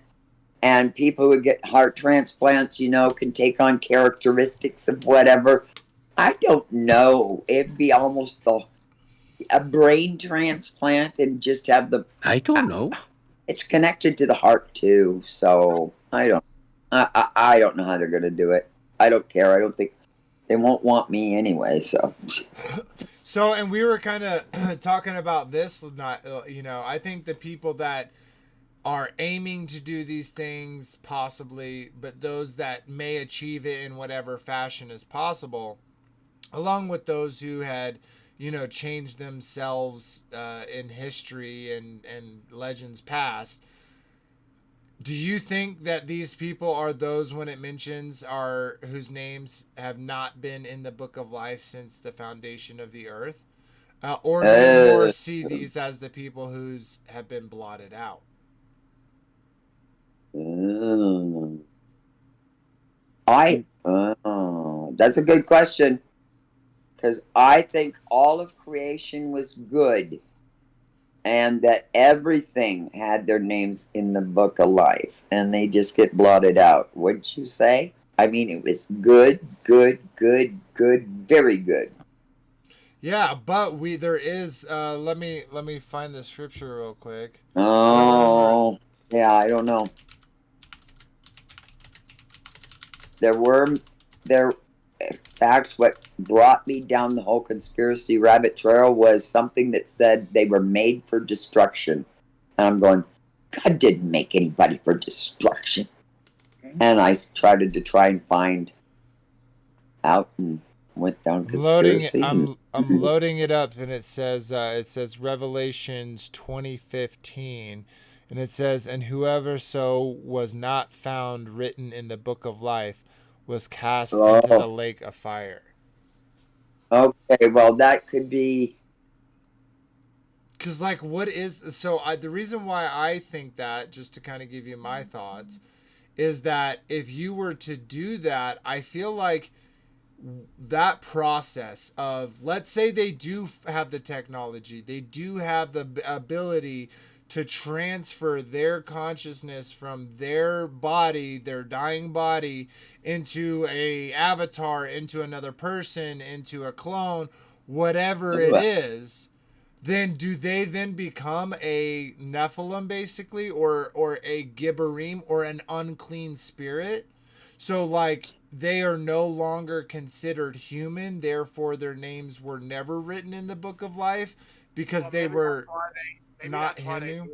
And people who get heart transplants, can take on characteristics of whatever. I don't know. It'd be almost a brain transplant and just have I don't know. It's connected to the heart too, so I don't know how they're gonna do it. I don't care. I don't think they won't want me anyway. So, and we were kind of talking about this. I think the people that are aiming to do these things, possibly, but those that may achieve it in whatever fashion is possible, along with those who had, changed themselves in history and legends past. Do you think that these people are those, when it mentions, are whose names have not been in the book of life since the foundation of the earth? Or do you more see these as the people whose have been blotted out? That's a good question, because I think all of creation was good, and that everything had their names in the book of life, and they just get blotted out. Wouldn't you say? I mean, it was good, very good. Yeah, but there is. Let me find the scripture real quick. Oh, yeah, I don't know. In fact, what brought me down the whole conspiracy rabbit trail was something that said they were made for destruction. And I'm going, God didn't make anybody for destruction. And I started to try and find out and went down conspiracy. I'm loading it up, and it says Revelations 20:15, and it says, and whoever so was not found written in the book of life was cast into the lake of fire. Okay, well, that could be. Because, what is... So, the reason why I think that, just to kind of give you my thoughts, is that if you were to do that, I feel like that process of, let's say they do have the technology, they do have the ability to transfer their consciousness from their body, their dying body, into a avatar, into another person, into a clone, whatever it is, then do they then become a Nephilim, basically, or a Gibberim, or an unclean spirit? So, they are no longer considered human, therefore their names were never written in the book of life, because they were not Hindu.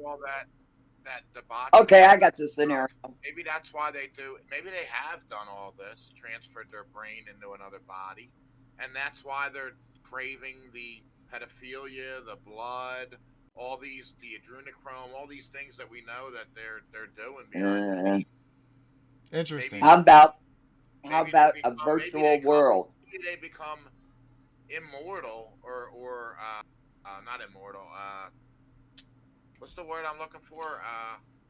That debauchery. Okay, I got the scenario. Maybe that's why they do. Maybe they have done all this, transferred their brain into another body, and that's why they're craving the pedophilia, the blood, all these, the adrenochrome, all these things that we know that they're doing behind the Uh, scenes. Interesting. how about Maybe they a become, virtual world? maybe they become immortal, or not immortal. What's the word I'm looking for?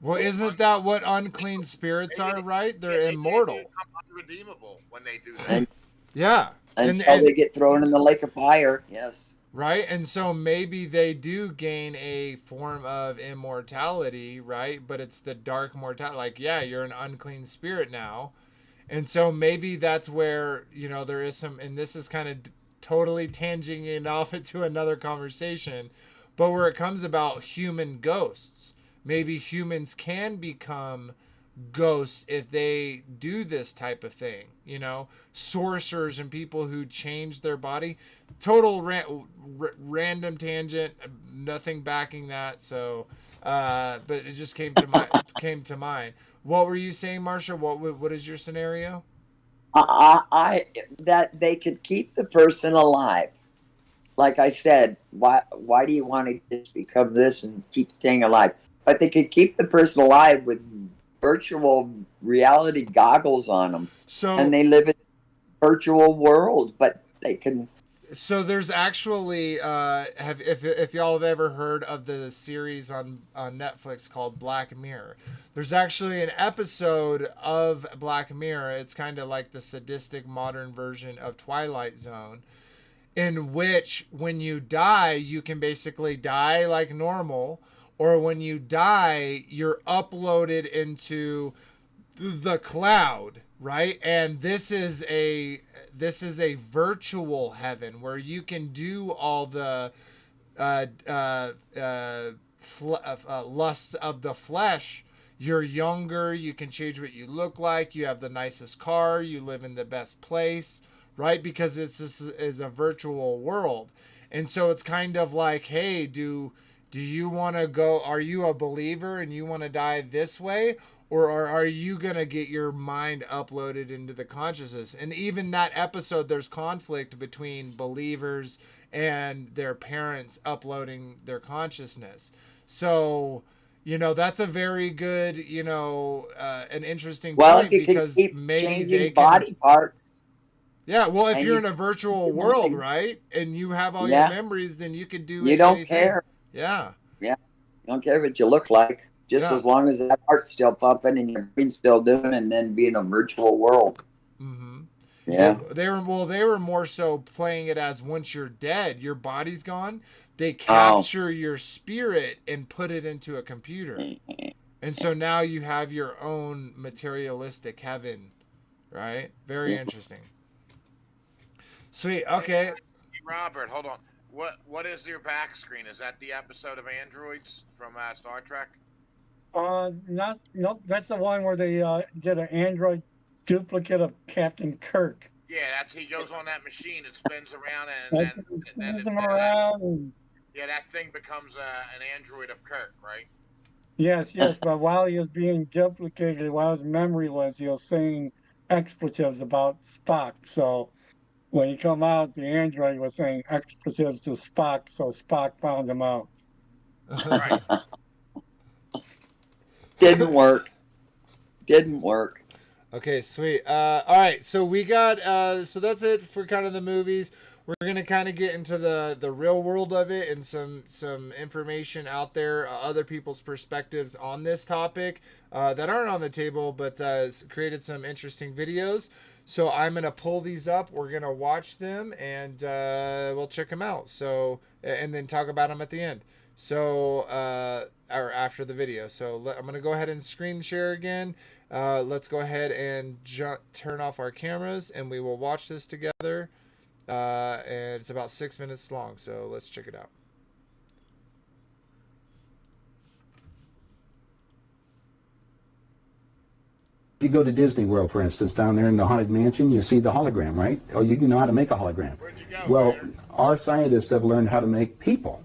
Well, isn't that what unclean spirits Maybe are, right? yeah, They're maybe they immortal. become unredeemable when they do that. And Yeah. until they get thrown in the lake of fire. Yes. Right? And so maybe they do gain a form of immortality, right? But it's the dark mortality. Like, yeah, you're an unclean spirit now. And so maybe that's where, there is some, and this is kind of totally tanging off into another conversation, but where it comes about human ghosts, maybe humans can become ghosts if they do this type of thing, sorcerers and people who change their body. Total random tangent, nothing backing that. So, but it just came to mind. What were you saying, Marsha? What is your scenario? I that they could keep the person alive. Like I said, why do you want to just become this and keep staying alive? But they could keep the person alive with virtual reality goggles on them, and they live in a virtual world. But they can. So there's actually if y'all have ever heard of the series on Netflix called Black Mirror, there's actually an episode of Black Mirror. It's kind of like the sadistic modern version of Twilight Zone, in which when you die, you can basically die like normal, or when you die, you're uploaded into the cloud, right? And this is a virtual heaven where you can do all the lusts of the flesh. You're younger, you can change what you look like, you have the nicest car, you live in the best place, right? Because this is a virtual world. And so it's kind of like, hey, do you want to go, are you a believer and you want to die this way? Or are you going to get your mind uploaded into the consciousness? And even that episode, there's conflict between believers and their parents uploading their consciousness. So, that's a very good, an interesting point, because maybe they can, body parts. Yeah, well, if you're in a virtual world, right, and you have all your memories, then you could do. You don't care. Yeah. Yeah. You don't care what you look like, just as long as that heart's still pumping and your brain's still doing, and then be in a virtual world. Mm-hmm. Yeah. They were more so playing it as, once you're dead, your body's gone. They capture your spirit and put it into a computer, and so now you have your own materialistic heaven, right? Very interesting. Sweet. Okay. Hey, Robert, hold on. What is your back screen? Is that the episode of Androids from Star Trek? Nope. That's the one where they did an android duplicate of Captain Kirk. Yeah, he goes on that machine, it spins around, yeah, that thing becomes an android of Kirk, right? Yes, but while he was being duplicated, while his memory was, he was saying expletives about Spock. So when he come out, the android was saying expletives to Spock, so Spock found him out. Right. Didn't work. Okay, sweet. All right, so we got so that's it for kind of the movies. We're gonna kind of get into the real world of it and some information out there, other people's perspectives on this topic that aren't on the table, but created some interesting videos. So I'm gonna pull these up. We're gonna watch them and we'll check them out. So and then talk about them at the end. So or after the video. So I'm gonna go ahead and screen share again. Let's go ahead and turn off our cameras and we will watch this together. And it's about 6 minutes long, so let's check it out. If you go to Disney World, for instance, down there in the Haunted Mansion, you see the hologram, right? Oh, you know how to make a hologram. Where'd you go? Well, our scientists have learned how to make people.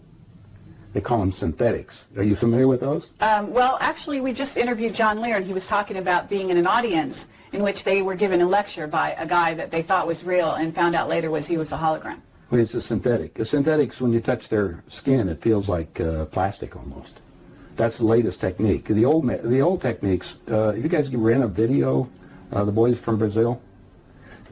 They call them synthetics. Are you familiar with those? Well, actually, we just interviewed John Lear, and he was talking about being in an audience in which they were given a lecture by a guy that they thought was real and found out later he was a hologram. Well, it's a synthetic. The synthetics, when you touch their skin, it feels like plastic almost. That's the latest technique. The old techniques, if you guys can rent a video, the boys from Brazil,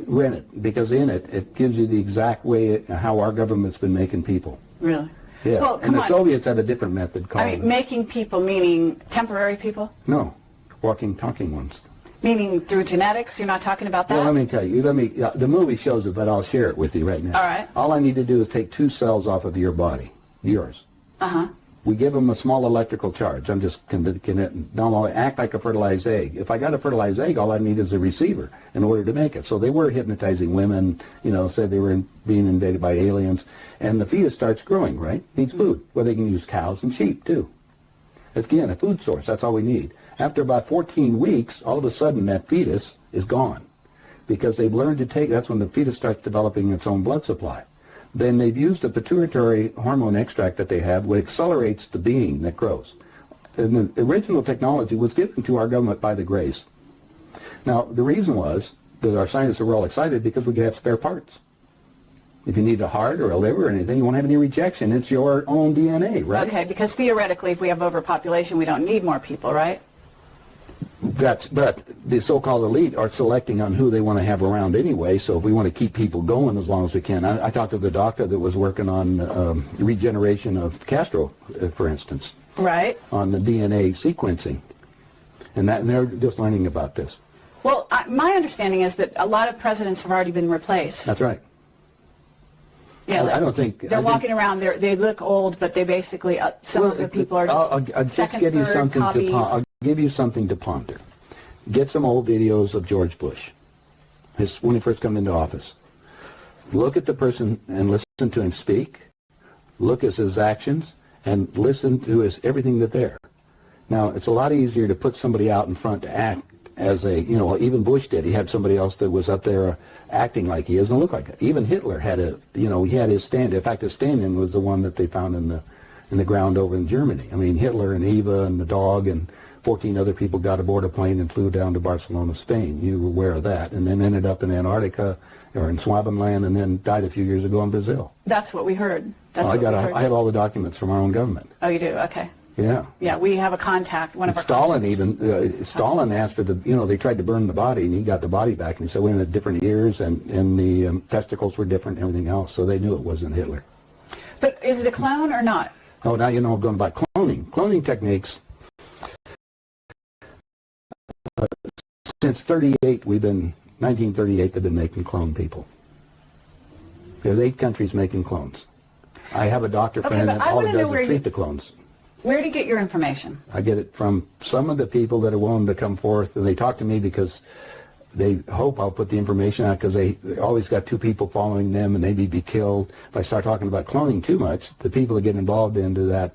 rent it, because in it, it gives you the exact way how our government's been making people. Really? Yeah, Well, and the on. Soviets had a different method called... I mean, making people meaning temporary people? No, walking, talking ones. Meaning through genetics? You're not talking about that? Well, let me tell you. The movie shows it, but I'll share it with you right now. All right. All I need to do is take 2 cells off of your body, yours. Uh-huh. We give them a small electrical charge. I'm just don't act like a fertilized egg. If I got a fertilized egg, all I need is a receiver in order to make it. So they were hypnotizing women, said they were being invaded by aliens. And the fetus starts growing, right? Needs food. Well, they can use cows and sheep, too. It's, again, a food source. That's all we need. After about 14 weeks, all of a sudden that fetus is gone because they've learned to that's when the fetus starts developing its own blood supply. Then they've used a pituitary hormone extract that they have, which accelerates the being that grows. And the original technology was given to our government by the Grace. Now, the reason was that our scientists were all excited because we could have spare parts. If you need a heart or a liver or anything, you won't have any rejection. It's your own DNA, right? Okay, because theoretically, if we have overpopulation, we don't need more people, right? But the so-called elite are selecting on who they want to have around anyway, so if we want to keep people going as long as we can. I talked to the doctor that was working on regeneration of Castro, for instance. Right. On the DNA sequencing. And they're just learning about this. Well, my understanding is that a lot of presidents have already been replaced. That's right. Yeah, I don't think... They're walking around, they look old, but they basically, some of the people are just I'll just second, give you third something copies. I'll give you something to ponder. Get some old videos of George Bush, when he first came into office. Look at the person and listen to him speak. Look at his actions and listen to everything that's there. Now, it's a lot easier to put somebody out in front to act as even Bush did. He had somebody else that was up there acting like he is and look like it. Even Hitler had he had his stand. In fact, his stand-in was the one that they found in the ground over in Germany. I mean, Hitler and Eva and the dog and 14 other people got aboard a plane and flew down to Barcelona, Spain. You were aware of that. And then ended up in Antarctica or in Swabenland and then died a few years ago in Brazil. That's what we heard. That's I have all the documents from our own government. Oh, you do? Okay. Yeah. Yeah, we have a contact. Stalin Stalin asked for they tried to burn the body and he got the body back and he said we had different ears and the testicles were different and everything else, so they knew it wasn't Hitler. But is it a clone or not? Oh, now you know I'm going about cloning. Cloning techniques. Since 1938, they've been making clone people. There's 8 countries making clones. I have a doctor friend that all he does is treat the clones. Where do you get your information? I get it from some of the people that are willing to come forth, and they talk to me because they hope I'll put the information out because they always got 2 people following them and maybe be killed. If I start talking about cloning too much, the people that get involved into that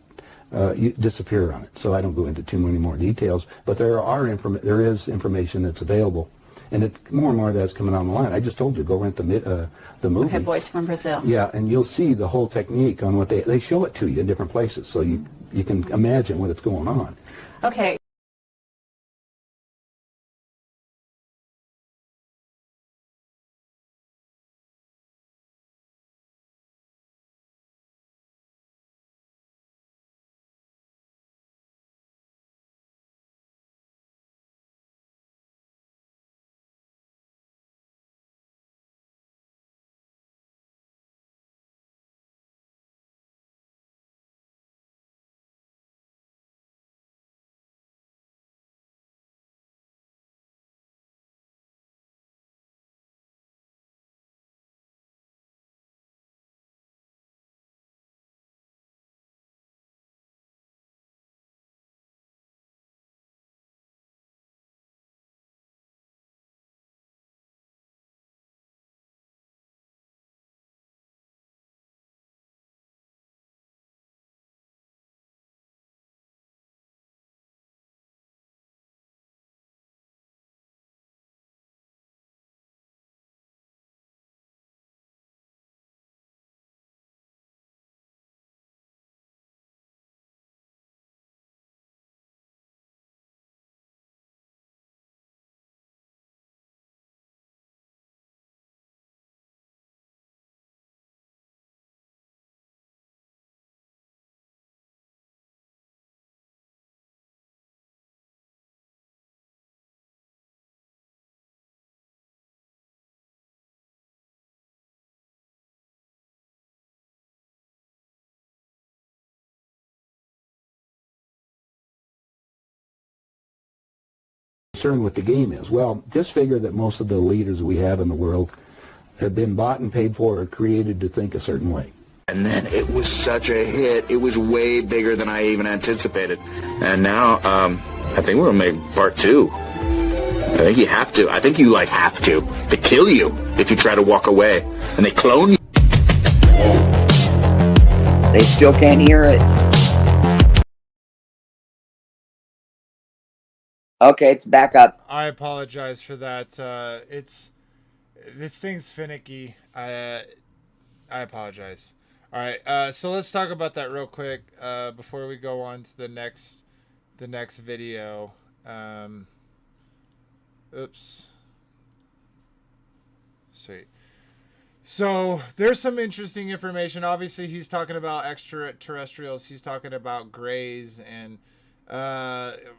disappear on it. So I don't go into too many more details, but there is information that's available, and more and more of that's coming on the line. I just told you, go rent the movie. Okay, Boys from Brazil. Yeah, and you'll see the whole technique on what they show it to you in different places, so you can imagine what it's going on. Okay. discern what the game is. Well, just figure that most of the leaders we have in the world have been bought and paid for or created to think a certain way. And then it was such a hit. It was way bigger than I even anticipated. And now, I think we're going to make part 2. I think you have to. I think you, have to. They kill you if you try to walk away. And they clone you. They still can't hear it. Okay, it's back up. I apologize for that. This thing's finicky. I apologize. All right, so let's talk about that real quick before we go on to the next video. Oops. Sweet. So there's some interesting information. Obviously, he's talking about extraterrestrials. He's talking about grays, and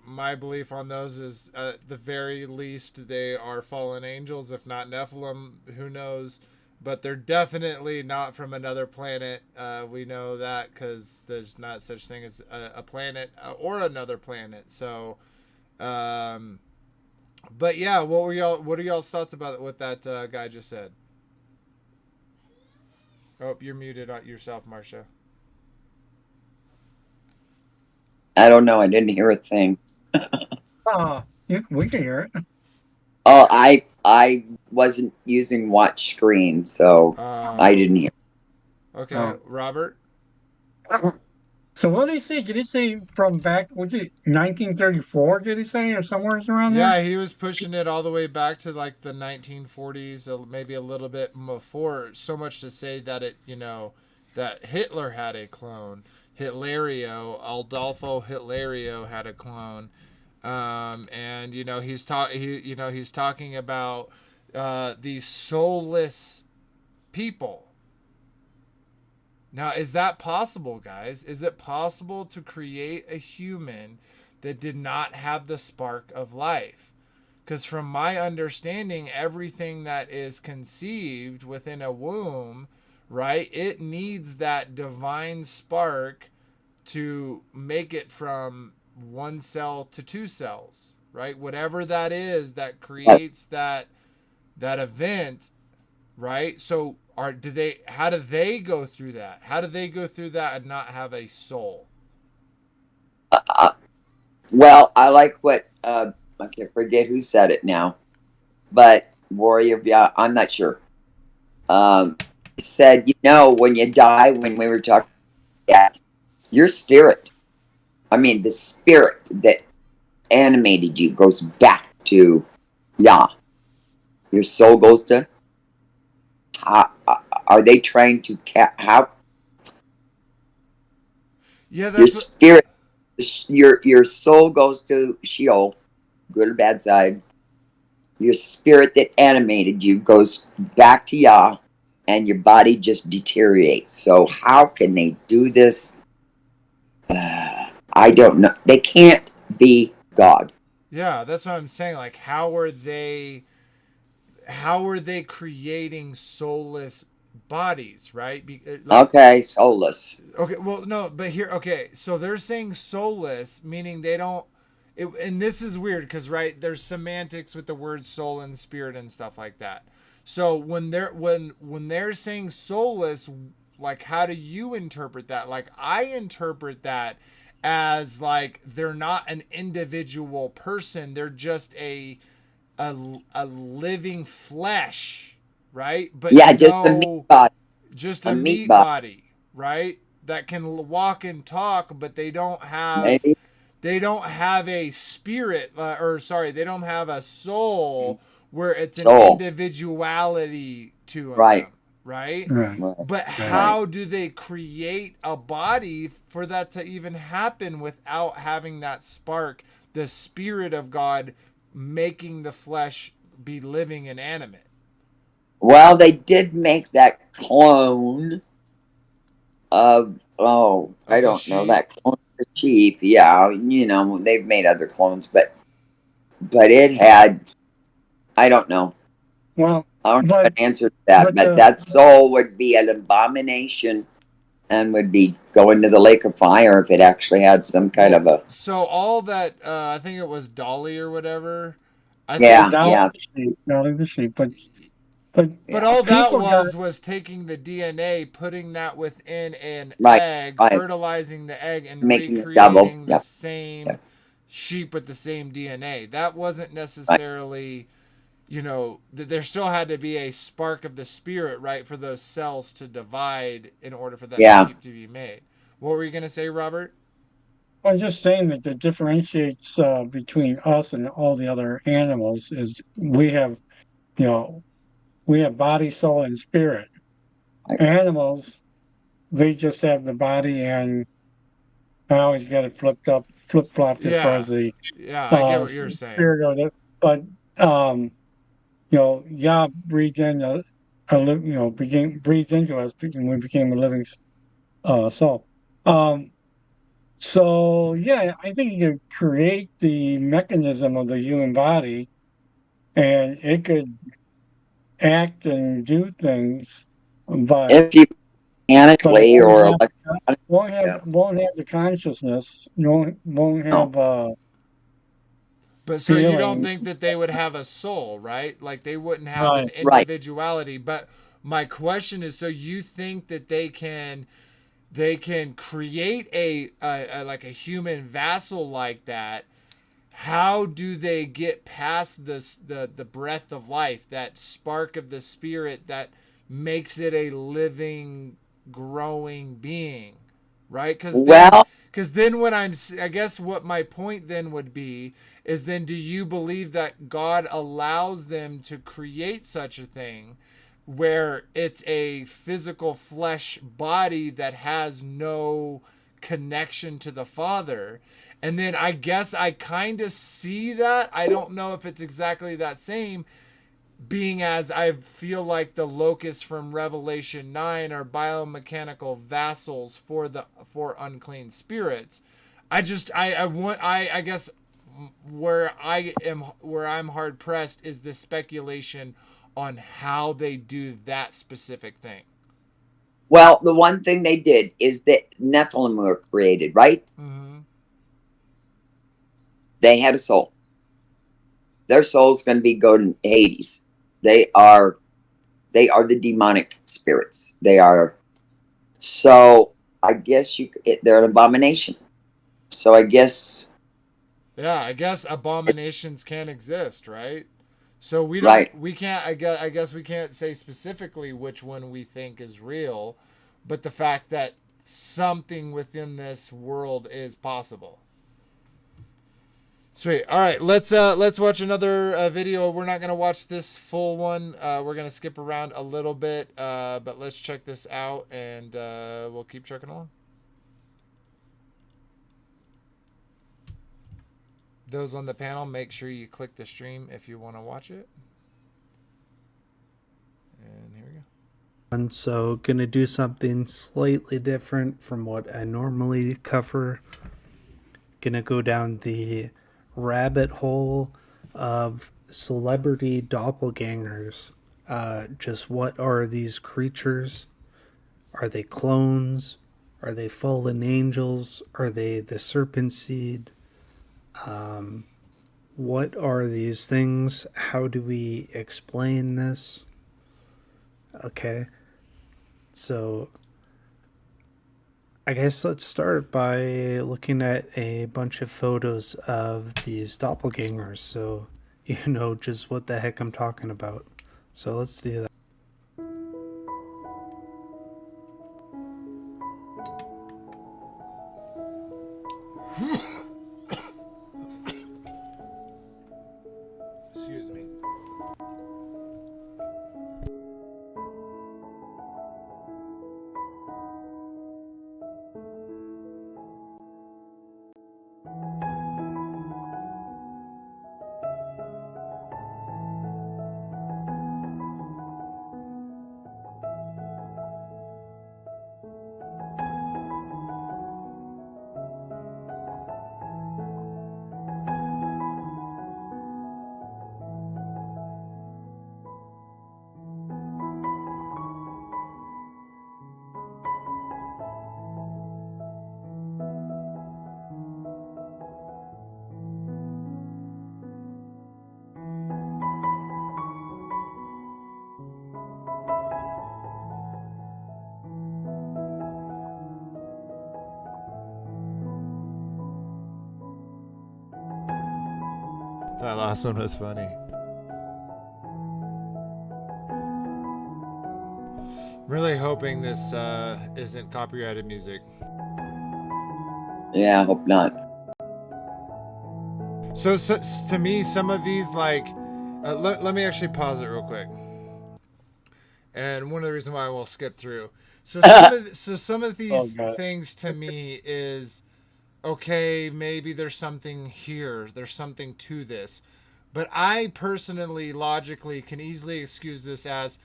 my belief on those is, at the very least, they are fallen angels, if not Nephilim. Who knows? But they're definitely not from another planet. We know that because there's not such thing as a planet or another planet. So, but yeah, what are y'all's thoughts about what that guy just said? Oh, you're muted yourself, Marcia. I don't know. I didn't hear a thing. We can hear it. Oh, I wasn't using watch screen, so I didn't hear. Okay, Robert. So what did he say? Did he say from back, was it 1934, did he say, or somewhere around there? Yeah, he was pushing it all the way back to like the 1940s, maybe a little bit before, so much to say that that Hitler had a clone. Adolfo Hitlerio had a clone. And he's talking about these soulless people. Now, is that possible, guys? Is it possible to create a human that did not have the spark of life? Because from my understanding, everything that is conceived within a womb, right, it needs that divine spark to make it from one cell to two cells, right? Whatever that is that creates that event, right? So how do they go through that? How do they go through that and not have a soul? Well, I like what I can't forget who said it now, but Warrior, I'm not sure. Said, when you die, when we were talking about death, your spirit, the spirit that animated you goes back to Yah. Your soul goes to. Are they trying to how? Yeah, that's your spirit. Your soul goes to Sheol, good or bad side. Your spirit that animated you goes back to Yah, and your body just deteriorates. So how can they do this? I don't know. They can't be God. Yeah, that's what I'm saying. Like, how are they creating soulless bodies, right? Okay, soulless. Okay, well, no, but here, okay, so they're saying soulless, meaning they don't. And this is weird because, right, there's semantics with the word soul and spirit and stuff like that. So when they're saying soulless, like, how do you interpret that? Like, I interpret that as like they're not an individual person; they're just a living flesh, right? But yeah, just a meat body. Just a meat body, right? That can walk and talk, but they don't have. Maybe. They don't have a spirit, they don't have a soul where it's an individuality to them, right? But how do they create a body for that to even happen without having that spark, the spirit of God making the flesh be living and animate? Well, they did make that clone of, I don't know, that clone of the sheep. Yeah, they've made other clones, but it had, I don't know. Well, I don't have an answer to that, but that soul would be an abomination and would be going to the lake of fire if it actually had some kind of a... So all that, I think it was Dolly or whatever, I Yeah, think yeah. Dolly the sheep, but But Yeah. all that people got was taking the DNA, putting that within an Right, egg, right. fertilizing the egg, and Making it double. recreating the Yep, same yep. sheep with the same DNA. That wasn't Right. necessarily, there still had to be a spark of the spirit, right, for those cells to divide in order for that Yeah. sheep to be made. What were you going to say, Robert? I'm just saying that the differentiates between us and all the other animals is you know, we have body, soul, and spirit. Right. Animals, they just have the body, and I always get it flip flopped as far Yeah. as the Yeah, I get what you're saying. spirit of it. But Yah breathed in, breathed into us, and we became a living soul. Um, So yeah, I think you could create the mechanism of the human body, and it could act and do things, but If you it mechanically or electronically, yeah. won't have the consciousness, won't No. have But so you don't feeling. think that they would have a soul, right? Like they wouldn't have an Right. Right. individuality. But my question is, so you think that they can create a like a human vassal like that? How do they get past the breath of life, that spark of the spirit that makes it a living, growing being, right? Well, Because then when I guess what my point then would be is, then do you believe that God allows them to create such a thing where it's a physical flesh body that has no connection to the Father? And then I guess I kind of see that. I don't know if it's exactly that same, being as I feel like the locusts from Revelation 9 are biomechanical vassals for unclean spirits. I guess where I'm hard pressed is the speculation on how they do that specific thing. well, the one thing they did is that Nephilim were created, right? Mm-hmm. They had a soul. Their soul's going to be go to Hades. They are the demonic spirits. They are. So I guess they're an abomination. So I guess Yeah, I guess abominations can exist, right? So right. we can't, I guess we can't say specifically which one we think is real, but the fact that something within this world is possible. Sweet. All right, let's watch another video. We're not gonna watch this full one. We're gonna skip around a little bit, but let's check this out, and we'll keep trucking along. Those on the panel, make sure you click the stream if you want to watch it. And here we go. And so gonna do something slightly different from what I normally cover. Gonna go down the rabbit hole of celebrity doppelgangers. Just what are these creatures? Are they clones? Are they fallen angels? Are they the serpent seed? What are these things? How do we explain this? Okay, so I guess let's start by looking at a bunch of photos of these doppelgangers so you know just what the heck I'm talking about. So let's do that. Excuse me. That last one was funny. Really hoping this isn't copyrighted music. Yeah, I hope not. So to me, some of these, like, let me actually pause it real quick. And one of the reasons why we'll skip through. So some of these things to me is, okay, maybe there's something here. There's something to this. But I personally, logically, can easily excuse this as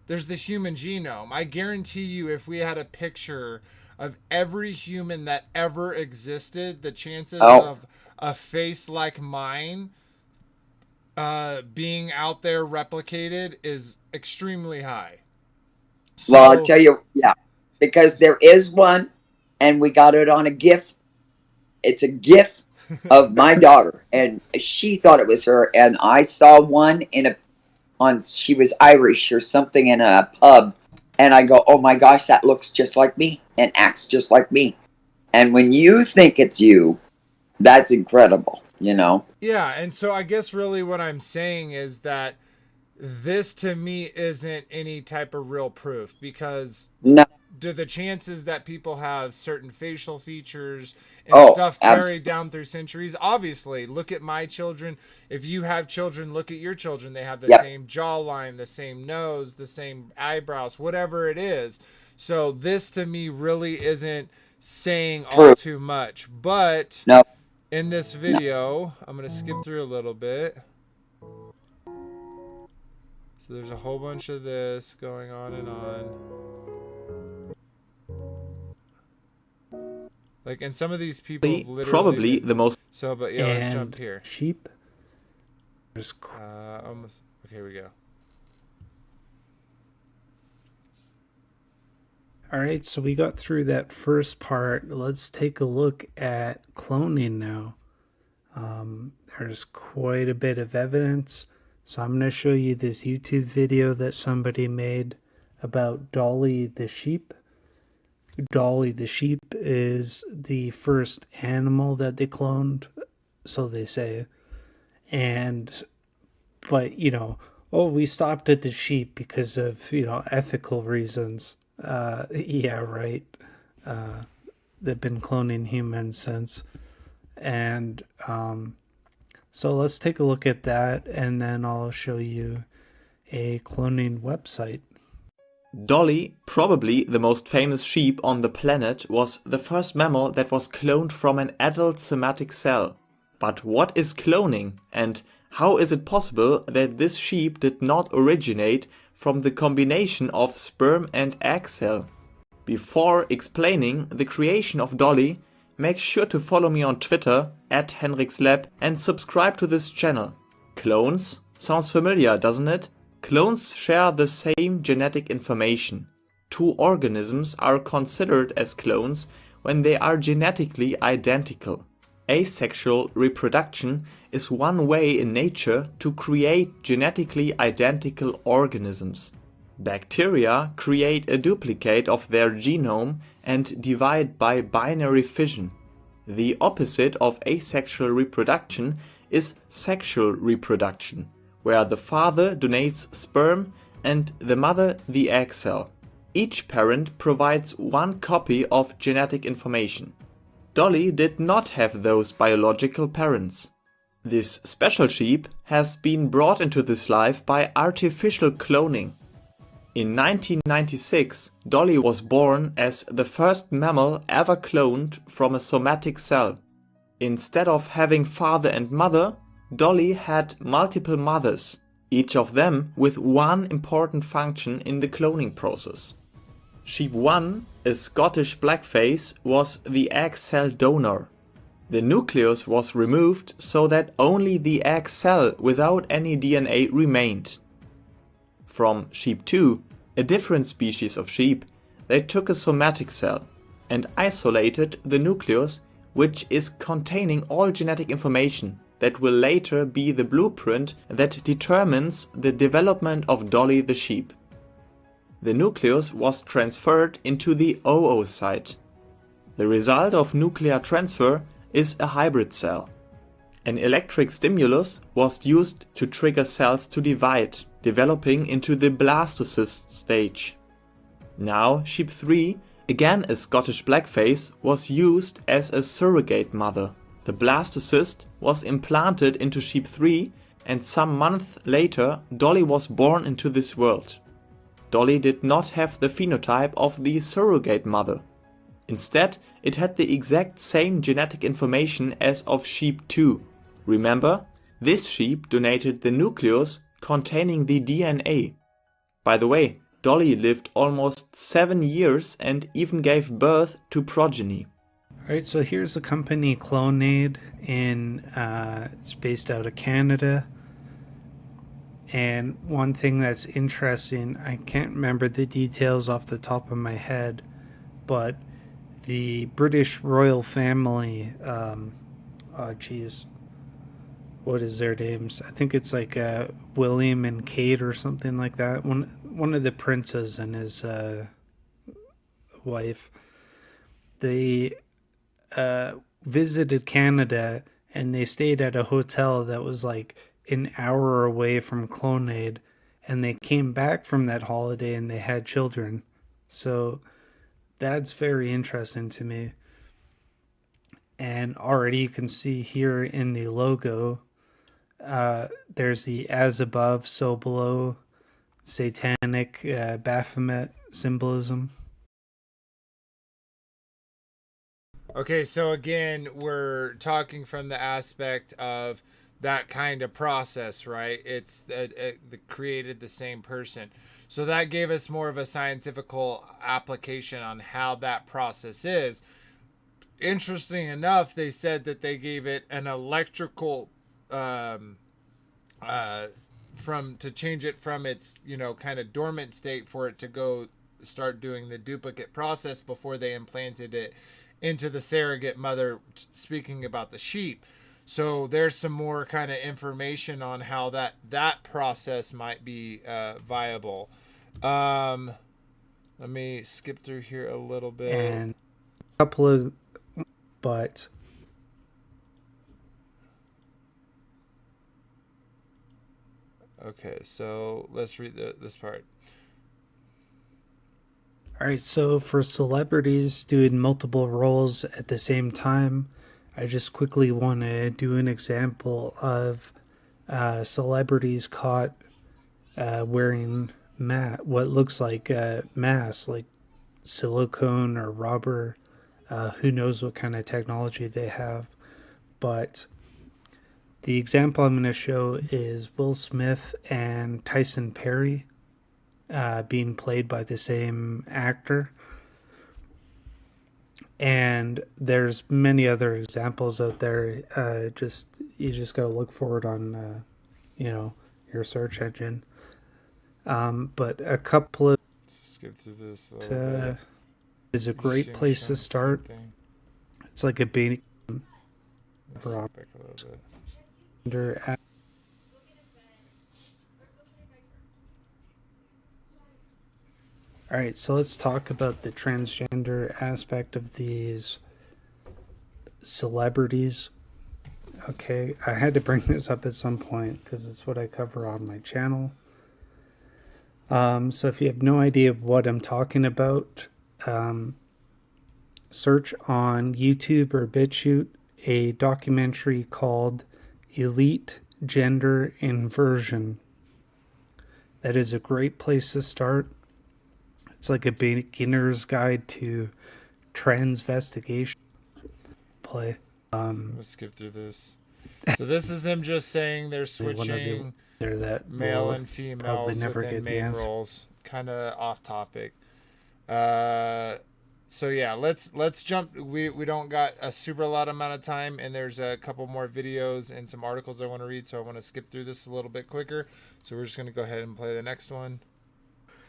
there's the human genome. I guarantee you, if we had a picture of every human that ever existed, the chances of a face like mine being out there replicated is extremely high. So, well, I'll tell you, yeah, because there is one, and we got it on a GIF. It's a GIF of my daughter, and she thought it was her, and I saw one she was Irish or something in a pub, and I go, oh my gosh, that looks just like me and acts just like me. And when you think it's you, that's incredible, you know? Yeah, and so I guess really what I'm saying is that this to me isn't any type of real proof, because No. do the chances that people have certain facial features and stuff carried down through centuries? Obviously, look at my children. If you have children, look at your children. They have the same jawline, the same nose, the same eyebrows, whatever it is. So this to me really isn't saying all too much. But in this video, I'm going to skip through a little bit. So there's a whole bunch of this going on and on. Like, and some of these people literally probably the most. So, but yeah, let's jump here. Sheep. Almost. Okay, here we go. All right, so we got through that first part. Let's take a look at cloning now. There's quite a bit of evidence. So I'm going to show you this YouTube video that somebody made about Dolly the sheep. Dolly the sheep is the first animal that they cloned, so they say. But, you know, we stopped at the sheep because of, you know, ethical reasons. Yeah, right. They've been cloning humans since. And, so let's take a look at that, and then I'll show you a cloning website. Dolly, probably the most famous sheep on the planet, was the first mammal that was cloned from an adult somatic cell. But what is cloning, and how is it possible that this sheep did not originate from the combination of sperm and egg cell? Before explaining the creation of Dolly, make sure to follow me on Twitter @HenriksLab and subscribe to this channel. Clones? Sounds familiar, doesn't it? Clones share the same genetic information. Two organisms are considered as clones when they are genetically identical. Asexual reproduction is one way in nature to create genetically identical organisms. Bacteria create a duplicate of their genome and divide by binary fission. The opposite of asexual reproduction is sexual reproduction, where the father donates sperm and the mother the egg cell. Each parent provides one copy of genetic information. Dolly did not have those biological parents. This special sheep has been brought into this life by artificial cloning. In 1996, Dolly was born as the first mammal ever cloned from a somatic cell. Instead of having father and mother, Dolly had multiple mothers, each of them with one important function in the cloning process. Sheep 1, a Scottish blackface, was the egg cell donor. The nucleus was removed so that only the egg cell without any DNA remained. From sheep 2, a different species of sheep, they took a somatic cell and isolated the nucleus, which is containing all genetic information that will later be the blueprint that determines the development of Dolly the sheep. The nucleus was transferred into the oocyte. The result of nuclear transfer is a hybrid cell. An electric stimulus was used to trigger cells to divide, developing into the blastocyst stage. Now, sheep 3, again a Scottish blackface, was used as a surrogate mother. The blastocyst was implanted into sheep 3, and some months later Dolly was born into this world. Dolly did not have the phenotype of the surrogate mother. Instead, it had the exact same genetic information as of sheep 2. Remember? This sheep donated the nucleus containing the DNA. By the way, Dolly lived almost 7 years and even gave birth to progeny. Alright, so here's a company, Clonade, it's based out of Canada. And one thing that's interesting, I can't remember the details off the top of my head, but the British royal family, what is their names? I think it's like William and Kate or something like that. One of the princes and his wife, they visited Canada, and they stayed at a hotel that was like an hour away from Clonade, and they came back from that holiday and they had children. So that's very interesting to me. And already you can see here in the logo, there's the as above, so below, satanic Baphomet symbolism. Okay, so again, we're talking from the aspect of that kind of process, right? It's created the same person. So that gave us more of a scientific application on how that process is. Interesting enough, they said that they gave it an electrical to change it from its, kind of dormant state for it to go start doing the duplicate process before they implanted it into the surrogate mother, speaking about the sheep. So there's some more kind of information on how that process might be viable. Let me skip through here a little bit. And a couple of, but okay, so let's read this part. All right, so for celebrities doing multiple roles at the same time, I just quickly want to do an example of celebrities caught wearing what looks like masks, like silicone or rubber. Who knows what kind of technology they have. But the example I'm going to show is Will Smith and Tyson Perry being played by the same actor. And there's many other examples out there. You just got to look for it on, your search engine. But a couple of skip through this is a great place to start. Something. It's like a big Back a little bit. All right, so let's talk about the transgender aspect of these celebrities. Okay, I had to bring this up at some point because it's what I cover on my channel. So if you have no idea what I'm talking about, search on YouTube or BitChute a documentary called Elite Gender Inversion. That is a great place to start. It's like a beginner's guide to transvestigation play. Let's skip through this. So this is them just saying they're switching male and females within main roles. Kind of off topic. So yeah, let's jump. We don't got a super lot amount of time, and there's a couple more videos and some articles I want to read, so I want to skip through this a little bit quicker. So we're just going to go ahead and play the next one.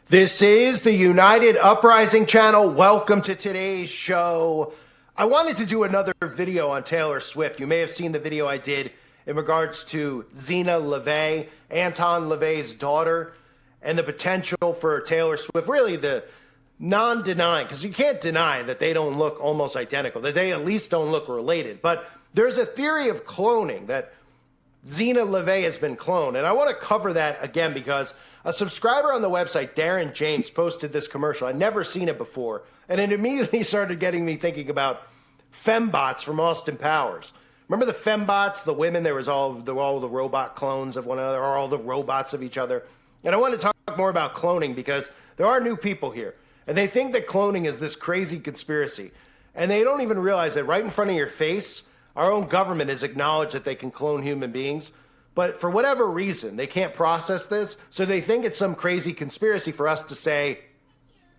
This is the United Uprising channel. Welcome to today's show. I wanted to do another video on Taylor Swift. You may have seen the video I did in regards to Zena LaVey, Anton LaVey's daughter, and the potential for Taylor Swift, really the non-denying, because you can't deny that they don't look almost identical, that they at least don't look related. But there's a theory of cloning that Zena LeVay has been cloned. And I want to cover that again because a subscriber on the website, Darren James, posted this commercial. I'd never seen it before. And it immediately started getting me thinking about fembots from Austin Powers. Remember the fembots, the women? There were all the robot clones of one another, or all the robots of each other. And I want to talk more about cloning because there are new people here. And they think that cloning is this crazy conspiracy. And they don't even realize that right in front of your face, our own government has acknowledged that they can clone human beings. But for whatever reason, they can't process this. So they think it's some crazy conspiracy for us to say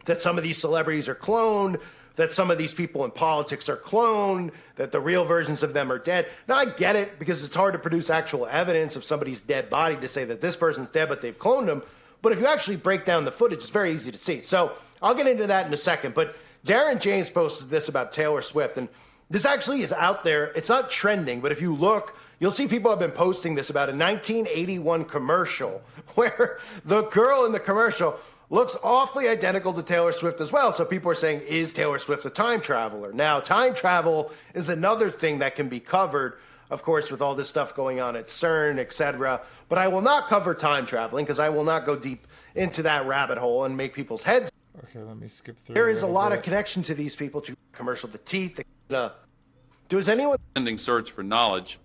that some of these celebrities are cloned, that some of these people in politics are cloned, that the real versions of them are dead. Now, I get it, because it's hard to produce actual evidence of somebody's dead body to say that this person's dead, but they've cloned them. But if you actually break down the footage, it's very easy to see. So I'll get into that in a second. But Darren James posted this about Taylor Swift, and this actually is out there. It's not trending, but if you look, you'll see people have been posting this about a 1981 commercial where the girl in the commercial looks awfully identical to Taylor Swift as well. So people are saying, is Taylor Swift a time traveler? Now, time travel is another thing that can be covered, of course, with all this stuff going on at CERN, etc. But I will not cover time traveling because I will not go deep into that rabbit hole and make people's heads. Okay, let me skip through. There is a lot of connection to these people, to commercial, the teeth. Does anyone ending search for knowledge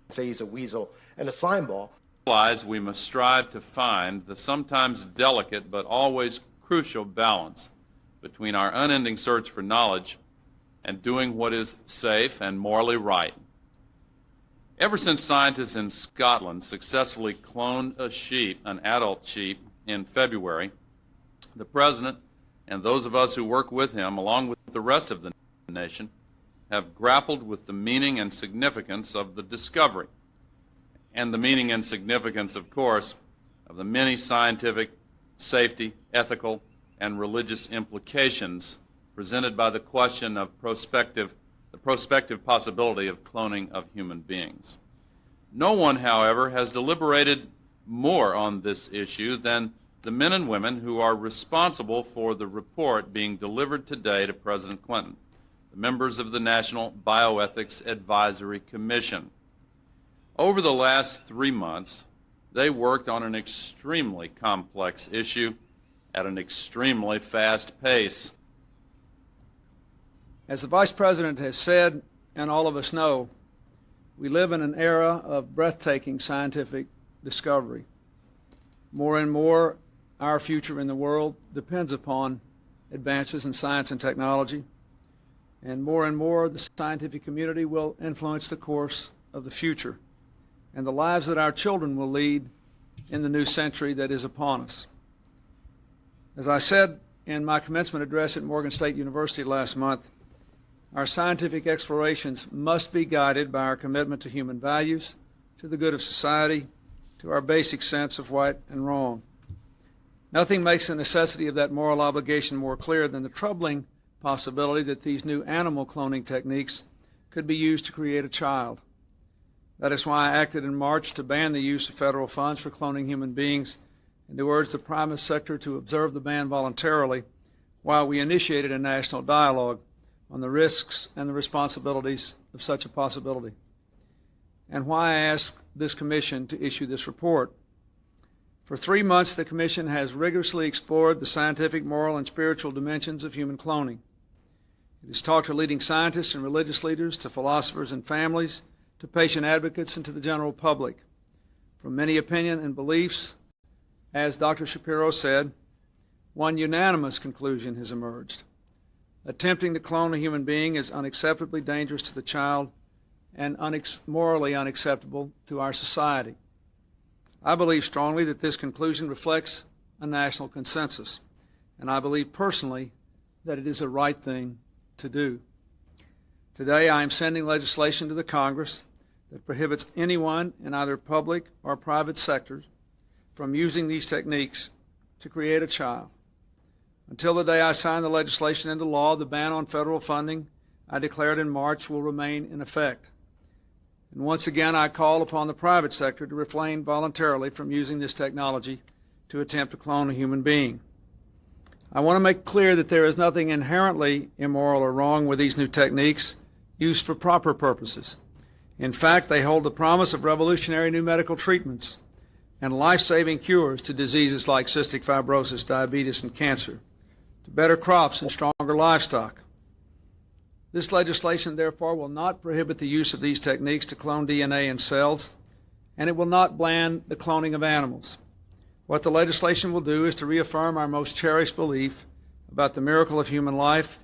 say he's a weasel and a slime ball? Realize we must strive to find the sometimes delicate but always crucial balance between our unending search for knowledge and doing what is safe and morally right. Ever since scientists in Scotland successfully cloned a sheep, an adult sheep, in February, the President and those of us who work with him, along with the rest of the nation, have grappled with the meaning and significance of the discovery, and the meaning and significance, of course, of the many scientific, safety, ethical, and religious implications presented by the question of the prospective possibility of cloning of human beings. No one, however, has deliberated more on this issue than the men and women who are responsible for the report being delivered today to President Clinton, the members of the National Bioethics Advisory Commission. Over the last 3 months, they worked on an extremely complex issue at an extremely fast pace. As the Vice President has said, and all of us know, we live in an era of breathtaking scientific discovery. More and more, our future in the world depends upon advances in science and technology, and more, the scientific community will influence the course of the future and the lives that our children will lead in the new century that is upon us. As I said in my commencement address at Morgan State University last month, our scientific explorations must be guided by our commitment to human values, to the good of society, to our basic sense of right and wrong. Nothing makes the necessity of that moral obligation more clear than the troubling possibility that these new animal cloning techniques could be used to create a child. That is why I acted in March to ban the use of federal funds for cloning human beings and to urge the private sector to observe the ban voluntarily while we initiated a national dialogue on the risks and the responsibilities of such a possibility. And why I asked this commission to issue this report. For 3 months, the commission has rigorously explored the scientific, moral, and spiritual dimensions of human cloning. It has talked to leading scientists and religious leaders, to philosophers and families, to patient advocates, and to the general public. From many opinions and beliefs, as Dr. Shapiro said, one unanimous conclusion has emerged. Attempting to clone a human being is unacceptably dangerous to the child and morally unacceptable to our society. I believe strongly that this conclusion reflects a national consensus, and I believe personally that it is the right thing to do. Today, I am sending legislation to the Congress that prohibits anyone in either public or private sectors from using these techniques to create a child. Until the day I sign the legislation into law, the ban on federal funding I declared in March will remain in effect. And once again, I call upon the private sector to refrain voluntarily from using this technology to attempt to clone a human being. I want to make clear that there is nothing inherently immoral or wrong with these new techniques used for proper purposes. In fact, they hold the promise of revolutionary new medical treatments and life-saving cures to diseases like cystic fibrosis, diabetes, and cancer, to better crops and stronger livestock. This legislation, therefore, will not prohibit the use of these techniques to clone DNA in cells, and it will not ban the cloning of animals. What the legislation will do is to reaffirm our most cherished belief about the miracle of human life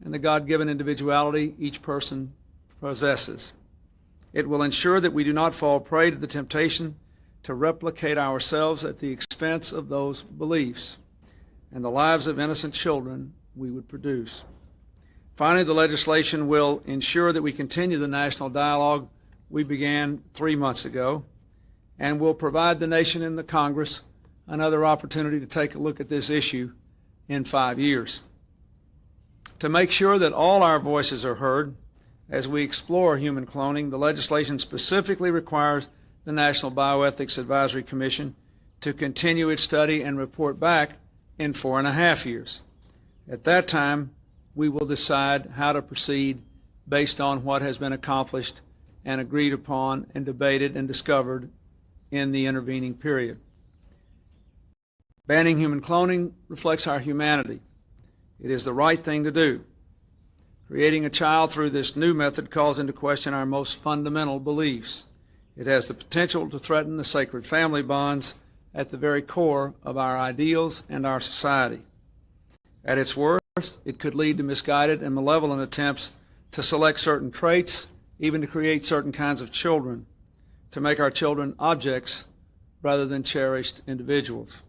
and the God-given individuality each person possesses. It will ensure that we do not fall prey to the temptation to replicate ourselves at the expense of those beliefs and the lives of innocent children we would produce. Finally, the legislation will ensure that we continue the national dialogue we began 3 months ago and will provide the nation and the Congress another opportunity to take a look at this issue in 5 years. To make sure that all our voices are heard as we explore human cloning, the legislation specifically requires the National Bioethics Advisory Commission to continue its study and report back in 4.5 years. At that time, we will decide how to proceed based on what has been accomplished and agreed upon and debated and discovered in the intervening period. Banning human cloning reflects our humanity. It is the right thing to do. Creating a child through this new method calls into question our most fundamental beliefs. It has the potential to threaten the sacred family bonds at the very core of our ideals and our society. At its worst, it could lead to misguided and malevolent attempts to select certain traits, even to create certain kinds of children, to make our children objects rather than cherished individuals.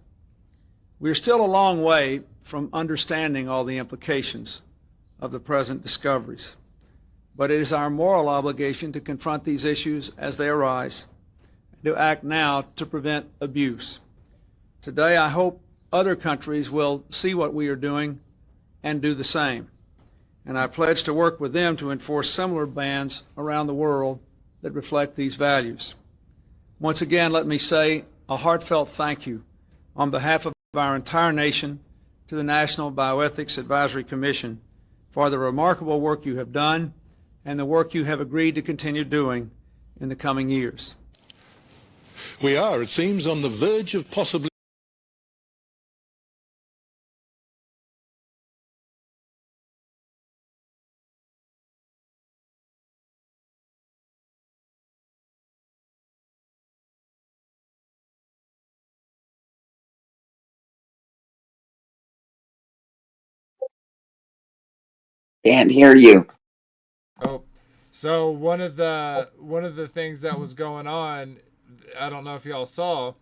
We are still a long way from understanding all the implications of the present discoveries, but it is our moral obligation to confront these issues as they arise, and to act now to prevent abuse. Today, I hope other countries will see what we are doing and do the same, and I pledge to work with them to enforce similar bans around the world that reflect these values. Once again, let me say a heartfelt thank you on behalf of our entire nation to the National Bioethics Advisory Commission for the remarkable work you have done and the work you have agreed to continue doing in the coming years. We are, it seems, on the verge of possibly Can't hear you. Oh, so one of the things that was going on, I don't know if y'all saw,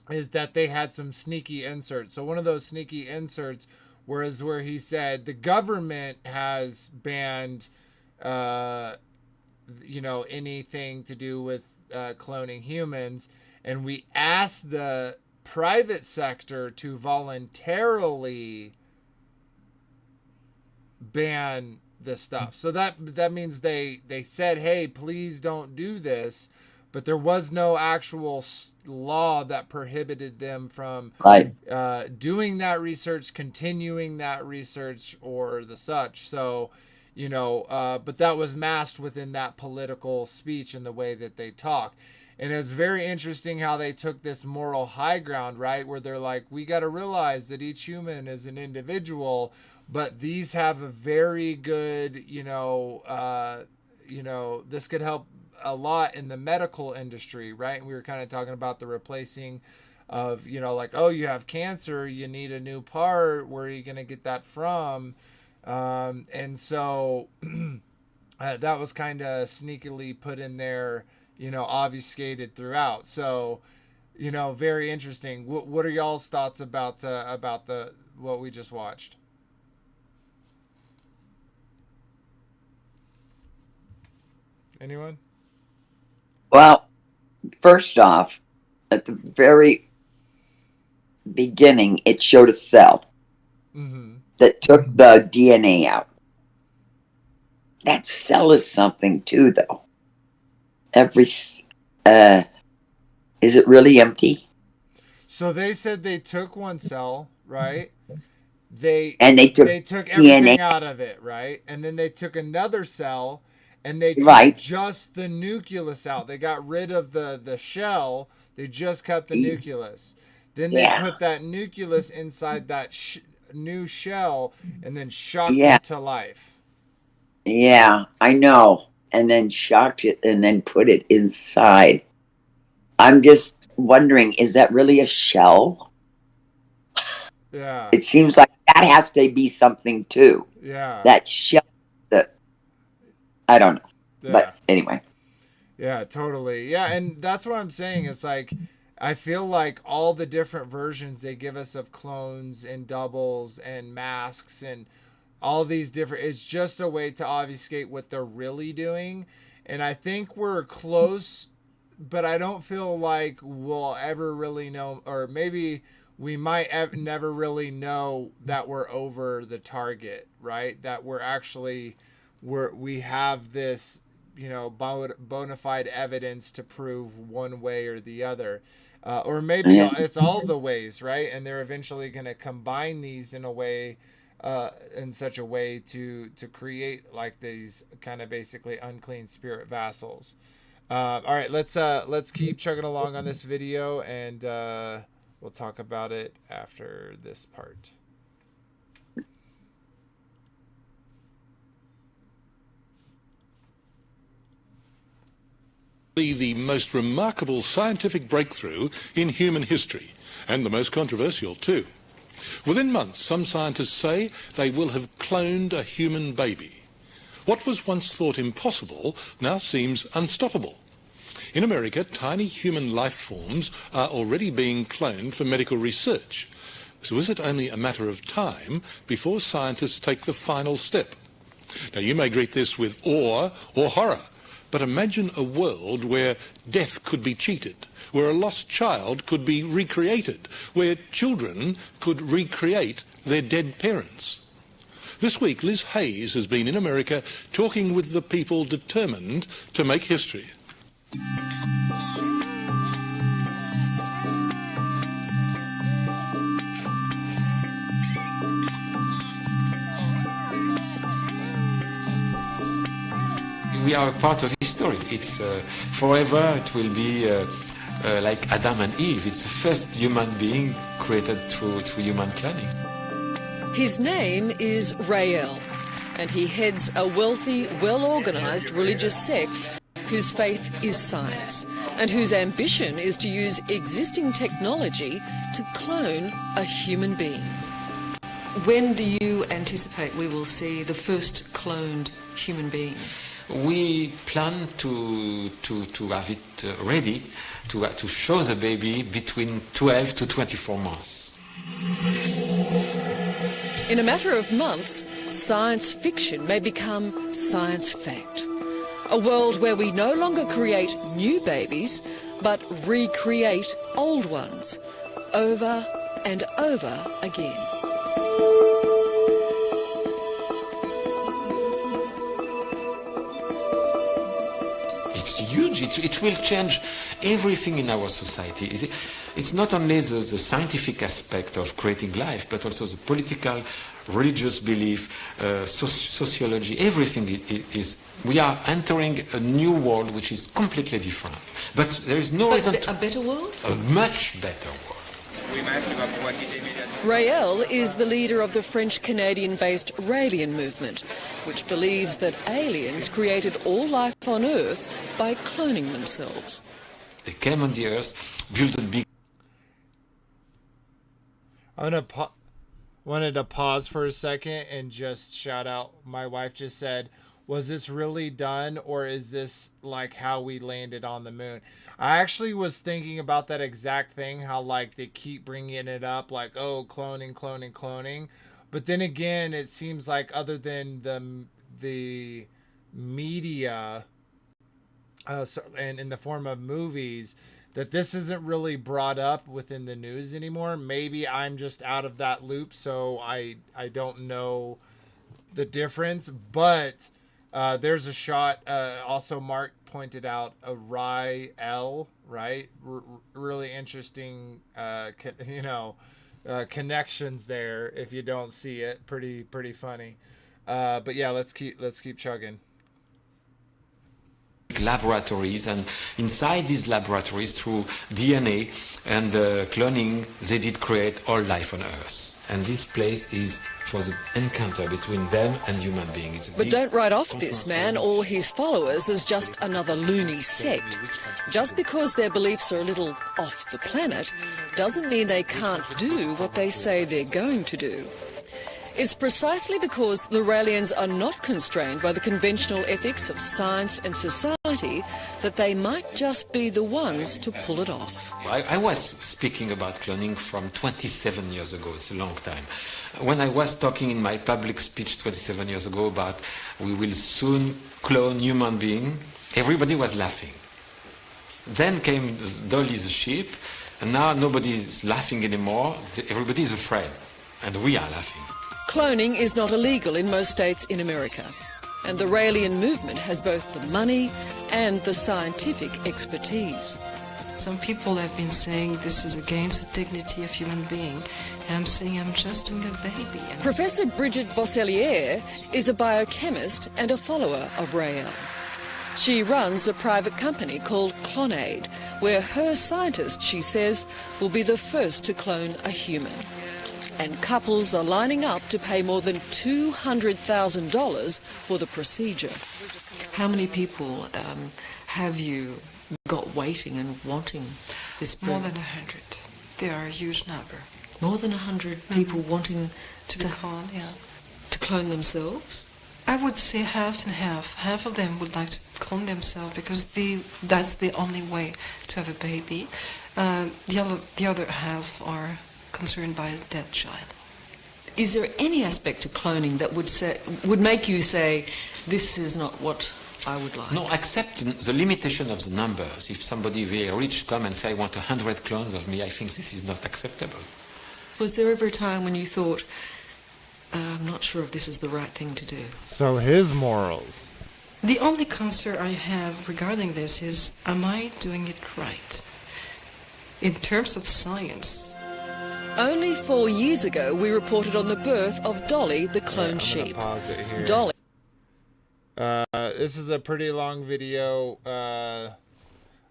is that they had some sneaky inserts. So one of those sneaky inserts was where he said the government has banned, anything to do with cloning humans, and we asked the private sector to voluntarily ban this stuff. So that means they said, hey, please don't do this, but there was no actual law that prohibited them from doing that research, continuing that research, or the such. So but that was masked within that political speech and the way that they talk. And it's very interesting how they took this moral high ground, right? Where they're like, we got to realize that each human is an individual, but these have a very good, this could help a lot in the medical industry, right? And we were kind of talking about the replacing of, you have cancer, you need a new part, where are you going to get that from? And so that was kind of sneakily put in there, obfuscated throughout. So, very interesting. What are y'all's thoughts about what we just watched? Anyone? Well, first off, at the very beginning, it showed a cell that took the DNA out. That cell is something too, though. Is it really empty? So they said they took one cell, right? they took everything DNA. out of it, right? And then they took another cell and they took Right. just the nucleus out. They got rid of the shell. They just kept the nucleus. Then they Yeah. put that nucleus inside that new shell and then shocked Yeah. it to life. Yeah, I know. And then shocked it and then put it inside. I'm just wondering, is that really a shell? Yeah. It seems like that has to be something too. Yeah. That shell, that I don't know. Yeah. But anyway. Yeah, totally. Yeah, and that's what I'm saying. It's like I feel like all the different versions they give us of clones and doubles and masks and all these different, it's just a way to obfuscate what they're really doing. And I think we're close, but I don't feel like we'll ever really know, or maybe we might never really know that we're over the target, right? That we're actually, we have this, you know, bona fide evidence to prove one way or the other. Or maybe it's all the ways, right? And they're eventually going to combine these in a way, in such a way to create like these kind of basically unclean spirit vassals. All right, let's keep chugging along on this video, and we'll talk about it after this part. The most remarkable scientific breakthrough in human history, and the most controversial too. Within months, some scientists say they will have cloned a human baby. What was once thought impossible now seems unstoppable. In America, tiny human life forms are already being cloned for medical research. So is it only a matter of time before scientists take the final step? Now, you may greet this with awe or horror, but imagine a world where death could be cheated, where a lost child could be recreated, where children could recreate their dead parents. This week, Liz Hayes has been in America talking with the people determined to make history. We are a part of history. It's forever. It will be like Adam and Eve. It's the first human being created through human planning. His name is Rael, and he heads a wealthy, well-organised religious sect whose faith is science and whose ambition is to use existing technology to clone a human being. When do you anticipate we will see the first cloned human being? We plan to have it ready to show the baby between 12 to 24 months. In a matter of months, science fiction may become science fact. A world where we no longer create new babies, but recreate old ones, over and over again. It's huge. It will change everything in our society. It's not only the scientific aspect of creating life, but also the political, religious belief, sociology, everything is. We are entering a new world which is completely different. But there is no reason A better world? A much better world. Rael is the leader of the French-Canadian-based Raelian movement, which believes that aliens created all life on Earth by cloning themselves. They came on the Earth, built a big... Wanted to pause for a second and just shout out, my wife just said, was this really done, or is this like how we landed on the moon? I actually was thinking about that exact thing, how like they keep bringing it up, like, oh, cloning. But then again, it seems like other than the media, and in the form of movies, that this isn't really brought up within the news anymore. Maybe I'm just out of that loop, so I don't know the difference, but there's a shot, also Mark pointed out, a Rael, right? Really interesting, connections there if you don't see it. Pretty funny. But yeah, let's keep chugging. Laboratories, and inside these laboratories, through DNA and cloning, they did create all life on Earth. And this place was an encounter between them and human beings. But don't write off this man or his followers as just another loony sect. Just because their beliefs are a little off the planet doesn't mean they can't do what they say they're going to do. It's precisely because the Raelians are not constrained by the conventional ethics of science and society that they might just be the ones to pull it off. I was speaking about cloning from 27 years ago. It's a long time. When I was talking in my public speech 27 years ago about we will soon clone human being, everybody was laughing. Then came Dolly the sheep, and now nobody is laughing anymore. Everybody is afraid, and we are laughing. Cloning is not illegal in most states in America, and the Raelian movement has both the money and the scientific expertise. Some people have been saying this is against the dignity of human being, and I'm saying I'm just doing a baby. Professor Brigitte Bosselier is a biochemist and a follower of Rael. She runs a private company called Clonaid, where her scientists, she says, will be the first to clone a human. And couples are lining up to pay more than $200,000 for the procedure. How many people have you got waiting and wanting this? More than 100. They are a huge number. More than 100 people wanting to be cloned, yeah. To clone themselves? I would say half and half. Half of them would like to clone themselves because that's the only way to have a baby. The other half are concerned by a dead child. Is there any aspect to cloning that would make you say, this is not what I would like? No, except the limitation of the numbers. If somebody very rich come and say, I want 100 clones of me, I think this is not acceptable. Was there ever a time when you thought, I'm not sure if this is the right thing to do? So his morals. The only concern I have regarding this is, am I doing it right? In terms of science. Only 4 years ago, we reported on the birth of Dolly, the cloned sheep. Pause it here. Dolly. This is a pretty long video.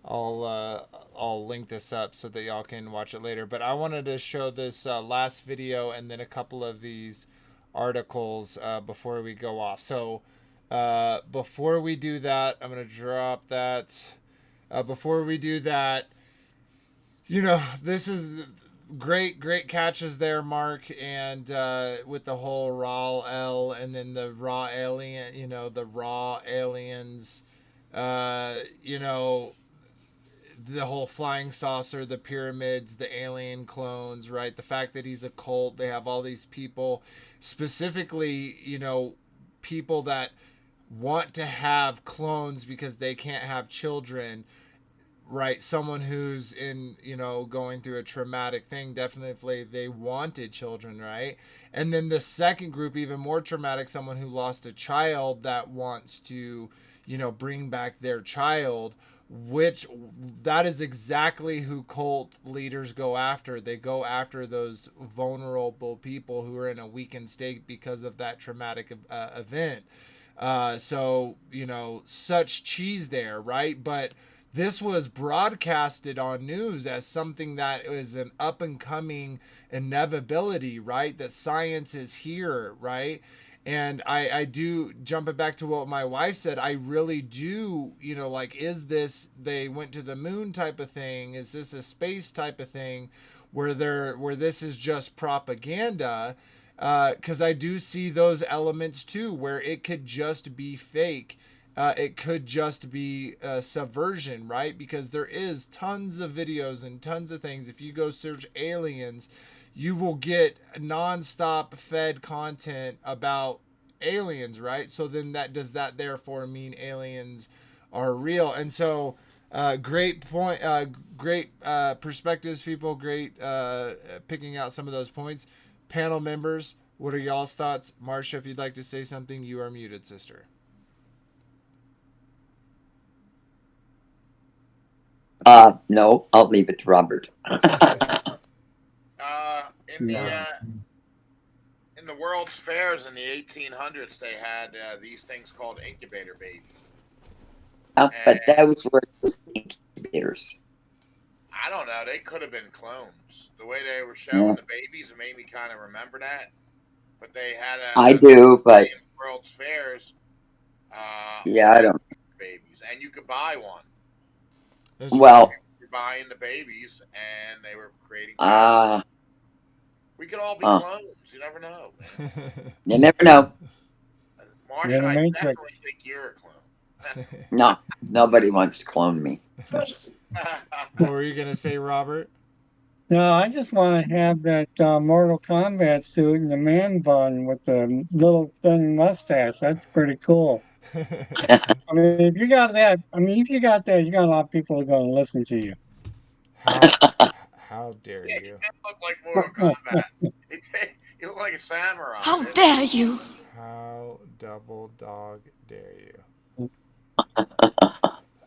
I'll link this up so that y'all can watch it later. But I wanted to show this last video and then a couple of these articles before we go off. So before we do that, I'm gonna drop that. Before we do that, you know, this is great catches there, Mark, and with the whole raw L and then the raw alien, you know, the raw aliens, you know, the whole flying saucer, the pyramids, the alien clones, right? The fact that he's a cult, they have all these people, specifically, you know, people that want to have clones because they can't have children. Right, someone who's in, you know, going through a traumatic thing, definitely they wanted children, right? And then the second group, even more traumatic, someone who lost a child that wants to, you know, bring back their child, which that is exactly who cult leaders go after. They go after those vulnerable people who are in a weakened state because of that traumatic event. So, you know, such cheese there, right? But this was broadcasted on news as something that is an up and coming inevitability, right? That science is here, right? And I do, jumping back to what my wife said, I really do, you know, like, is this, they went to the moon type of thing? Is this a space type of thing where this is just propaganda? Because I do see those elements too, where it could just be fake. It could just be subversion, right? Because there is tons of videos and tons of things. If you go search aliens, you will get non-stop fed content about aliens, right? So then does that therefore mean aliens are real? And so great point, great perspectives, people, great picking out some of those points. Panel members, what are y'all's thoughts? Marcia, if you'd like to say something, you are muted, sister. No, I'll leave it to Robert. In In the World's Fairs in the 1800s, they had these things called incubator babies. But those were just incubators. I don't know. They could have been clones. The way they were showing the babies, it made me kind of remember that. But they had I do, but World's Fairs. I don't. Babies, and you could buy one. Well, you're buying the babies, and they were creating. We could all be clones. You never know. You never know. Marsha, I definitely think you're a clone. No, nobody wants to clone me. What were you gonna say, Robert? No, I just want to have that Mortal Kombat suit and the man bun with the little thin mustache. That's pretty cool. I mean, if you got that, you got a lot of people who are going to listen to you. How dare you? You look like Mortal Kombat. You look like a samurai. How dare you? How double dog dare you?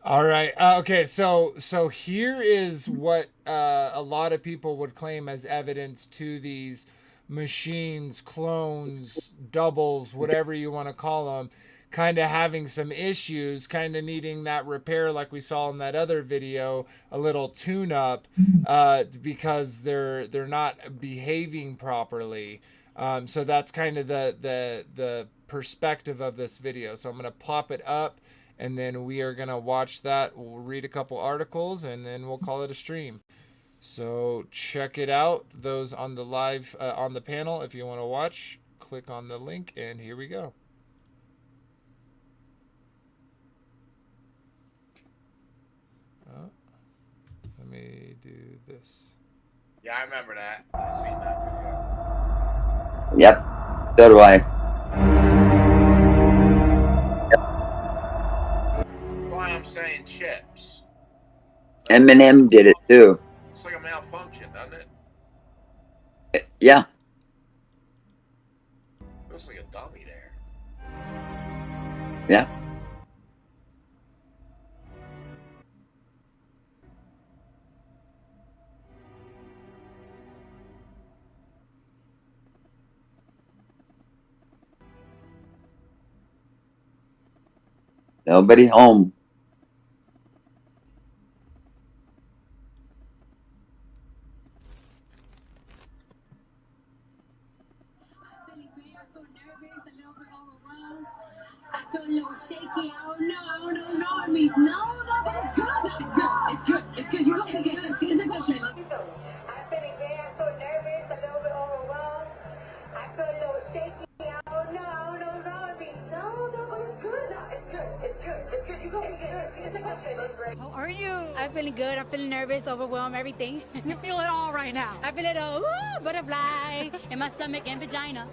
All right. Okay. So here is what a lot of people would claim as evidence to these machines, clones, doubles, whatever you want to call them, kind of having some issues, kind of needing that repair, like we saw in that other video, a little tune-up, because they're not behaving properly. So that's kind of the perspective of this video. So I'm gonna pop it up, and then we are gonna watch that. We'll read a couple articles, and then we'll call it a stream. So check it out. Those on the live on the panel, if you want to watch, click on the link, and here we go. Let me do this. Yeah, I remember that. I've seen that video. Yep, so do I. That's why I'm saying chips. Eminem did it too. It's like a malfunction, doesn't it? Yeah. Looks like a dummy there. Yeah. Nobody home. I feel a little shaky. I don't know what's wrong with me. No, but it's good. It's good. You're gonna get good. It's a question. I'm feeling bad. I feel nervous, a little bit overwhelmed. I feel a little shaky. I don't know what's wrong with me. No, but it's good. It's good. You're gonna get good. It's a question. How are you? I'm feeling good. I'm feeling nervous, overwhelmed, everything. You feel it all right now. I feel it all. Ooh, butterfly in my stomach and vagina.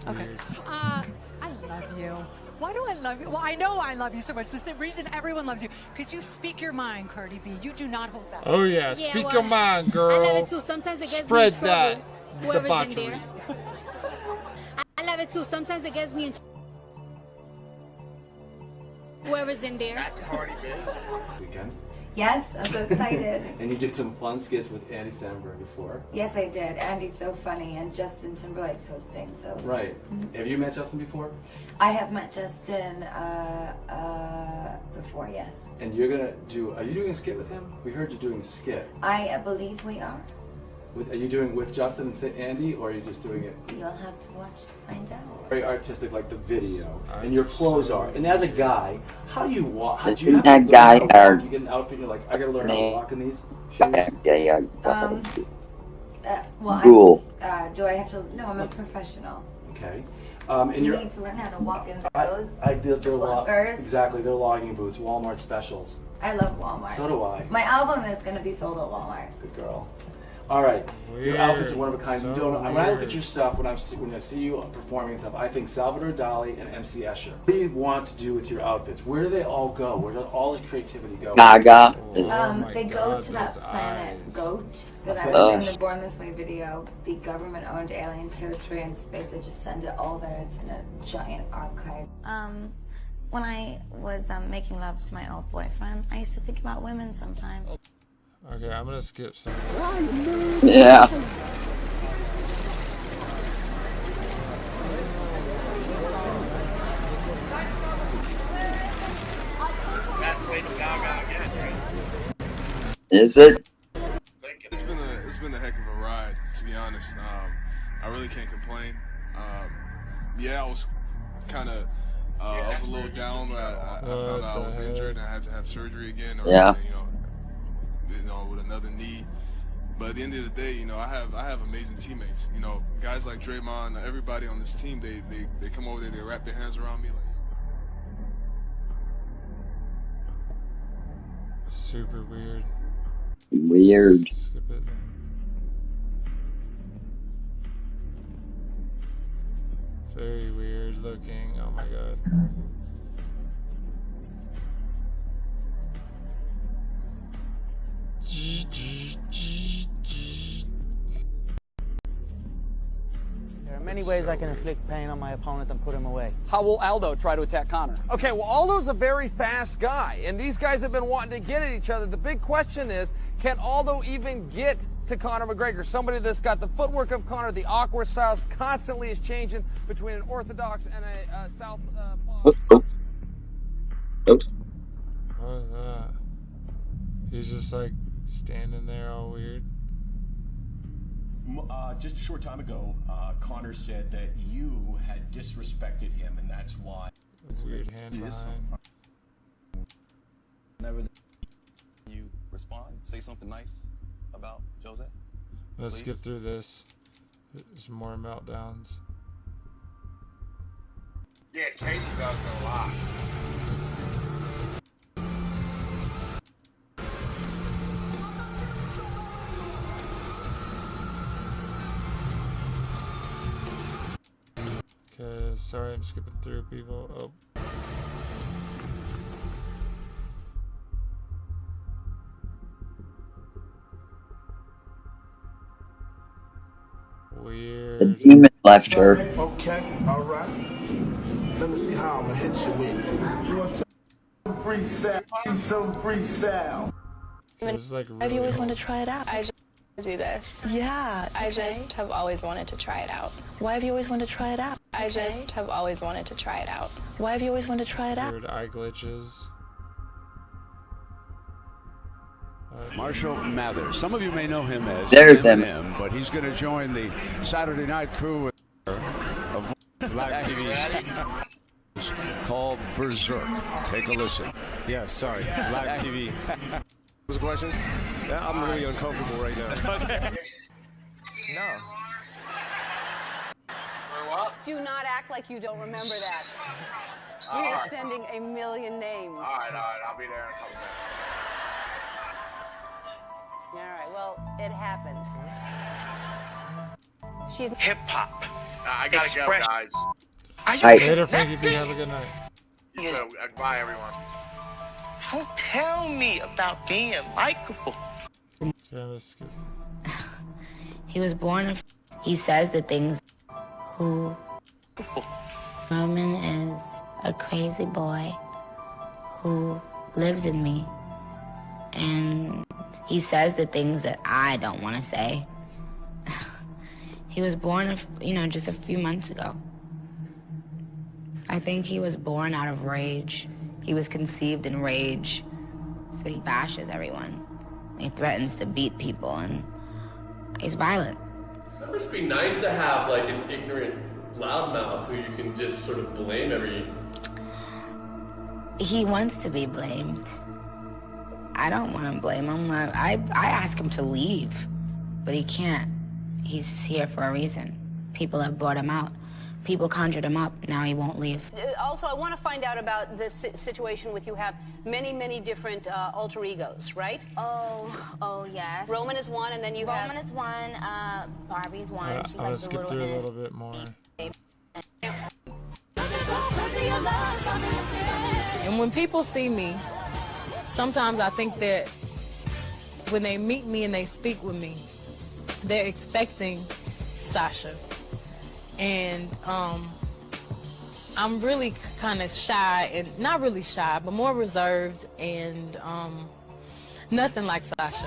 Okay. I love you. Why do I love you? Well, I know I love you so much. The reason everyone loves you, because you speak your mind, Cardi B. You do not hold back. Oh yeah, speak your mind, girl. I love it too. Sometimes it gets Spread me in trouble. that Whoever's debauchery. in there. I love it too. Sometimes it gets me in whoever's in there. Weekend. Yes, I'm so excited. And you did some fun skits with Andy Samberg before. Yes, I did. Andy's so funny, and Justin Timberlake's hosting. So Right. Have you met Justin before? I have met Justin before. Yes, And you're gonna do? Are you doing a skit with him? We heard you doing a skit. I believe we are. Are you doing with Justin and Andy, or are you just doing it? You'll have to watch to find out. Very artistic, like the video, and your clothes are. And as a guy, how do you walk? How do you have That to learn guy how to walk? are- You get an outfit, you're like, I gotta learn how to walk in these. Well, do I have to? No, I'm a professional. Okay. You And you're. need to learn how to walk in those. I did their Clunkers. exactly. They're logging boots, Walmart specials. I love Walmart. So do I. My album is going to be sold at Walmart. Good girl. All right, your outfits are one of a kind. So You don't. When I look weird. at your stuff, when I see you performing and stuff, I think Salvador Dali and MC Escher. What do you want to do with your outfits? Where do they all go? Where does all the creativity go? Gaga. They go to that planet Goat that I Okay. was in the Born This Way video, the government-owned alien territory in space. They just send it all there. It's in a giant archive. When I was making love to my old boyfriend, I used to think about women sometimes. Okay, I'm gonna skip some. Yeah. That's Lady Gaga again, right? Is it? It's been a heck of a ride, to be honest. I really can't complain. Yeah, I was kind of I was a little down when I found out I was injured and I had to have surgery again. Or, Yeah. You know, with another knee. But at the end of the day, you know, I have amazing teammates. You know, guys like Draymond, everybody on this team, they come over there, they wrap their hands around me like. Super weird. Weird. Skip it. Very weird looking. Oh my god. There are many ways I can inflict pain on my opponent and put him away. How will Aldo try to attack Conor? Okay, well, Aldo's a very fast guy, and these guys have been wanting to get at each other. The big question is, can Aldo even get to Conor McGregor? Somebody that's got the footwork of Conor, the awkward styles constantly is changing between an orthodox and a southpaw. Oops. What was that? He's just like standing there all weird. Just a short time ago, Conor said that you had disrespected him, and that's why. Weird hand behind. Never. You respond, say something nice about Jose. Let's please? skip through this. There's more meltdowns. Yeah, Casey does a lot. Okay, sorry, I'm skipping through people. Oh. Weird. The demon left her. Okay, all right. Let me see how I'm gonna hit you with. You want some freestyle? Some freestyle. This is like really Have you always old. wanted to try it out? I just do this. Yeah. I just have always wanted to try it out. Why have you always wanted to try it out? I just have always wanted to try it out. Why have you always wanted to try it out? Weird eye glitches. Marshall Mathers. Some of you may know him as There's Eminem, but he's going to join the Saturday night crew of Black TV called Berserk. Take a listen. Yeah, sorry. Black TV. What's the question? Yeah, I'm really uncomfortable right now. Okay. No. For what? Do not act like you don't remember that. We All are right. sending a million names. All right, I'll be there in a couple minutes. All right, well, it happened. She's hip hop. I gotta go, guys. Later, Frankie B. Have a good night. You too. Bye, everyone. Don't tell me about being likable. Okay, let's skip. He was born a. He says the things. Who? Roman is a crazy boy who lives in me, and he says the things that I don't want to say. He was born, just a few months ago. I think he was born out of rage. He was conceived in rage, so he bashes everyone. He threatens to beat people, and he's violent. That must be nice to have like an ignorant loudmouth who you can just sort of blame every. He wants to be blamed. I don't want to blame him. I ask him to leave, but he can't. He's here for a reason. People have brought him out. People conjured him up. Now he won't leave. Also, I want to find out about this situation with you have many, many different alter egos, right? Oh, yes. Roman is one, and then you have... Roman is one, Barbie's one. I'm She's gonna like the skip little through a innocent. little bit more. And when people see me, sometimes I think that when they meet me and they speak with me, they're expecting Sasha. And I'm really kind of shy, and not really shy, but more reserved and Nothing like Sasha.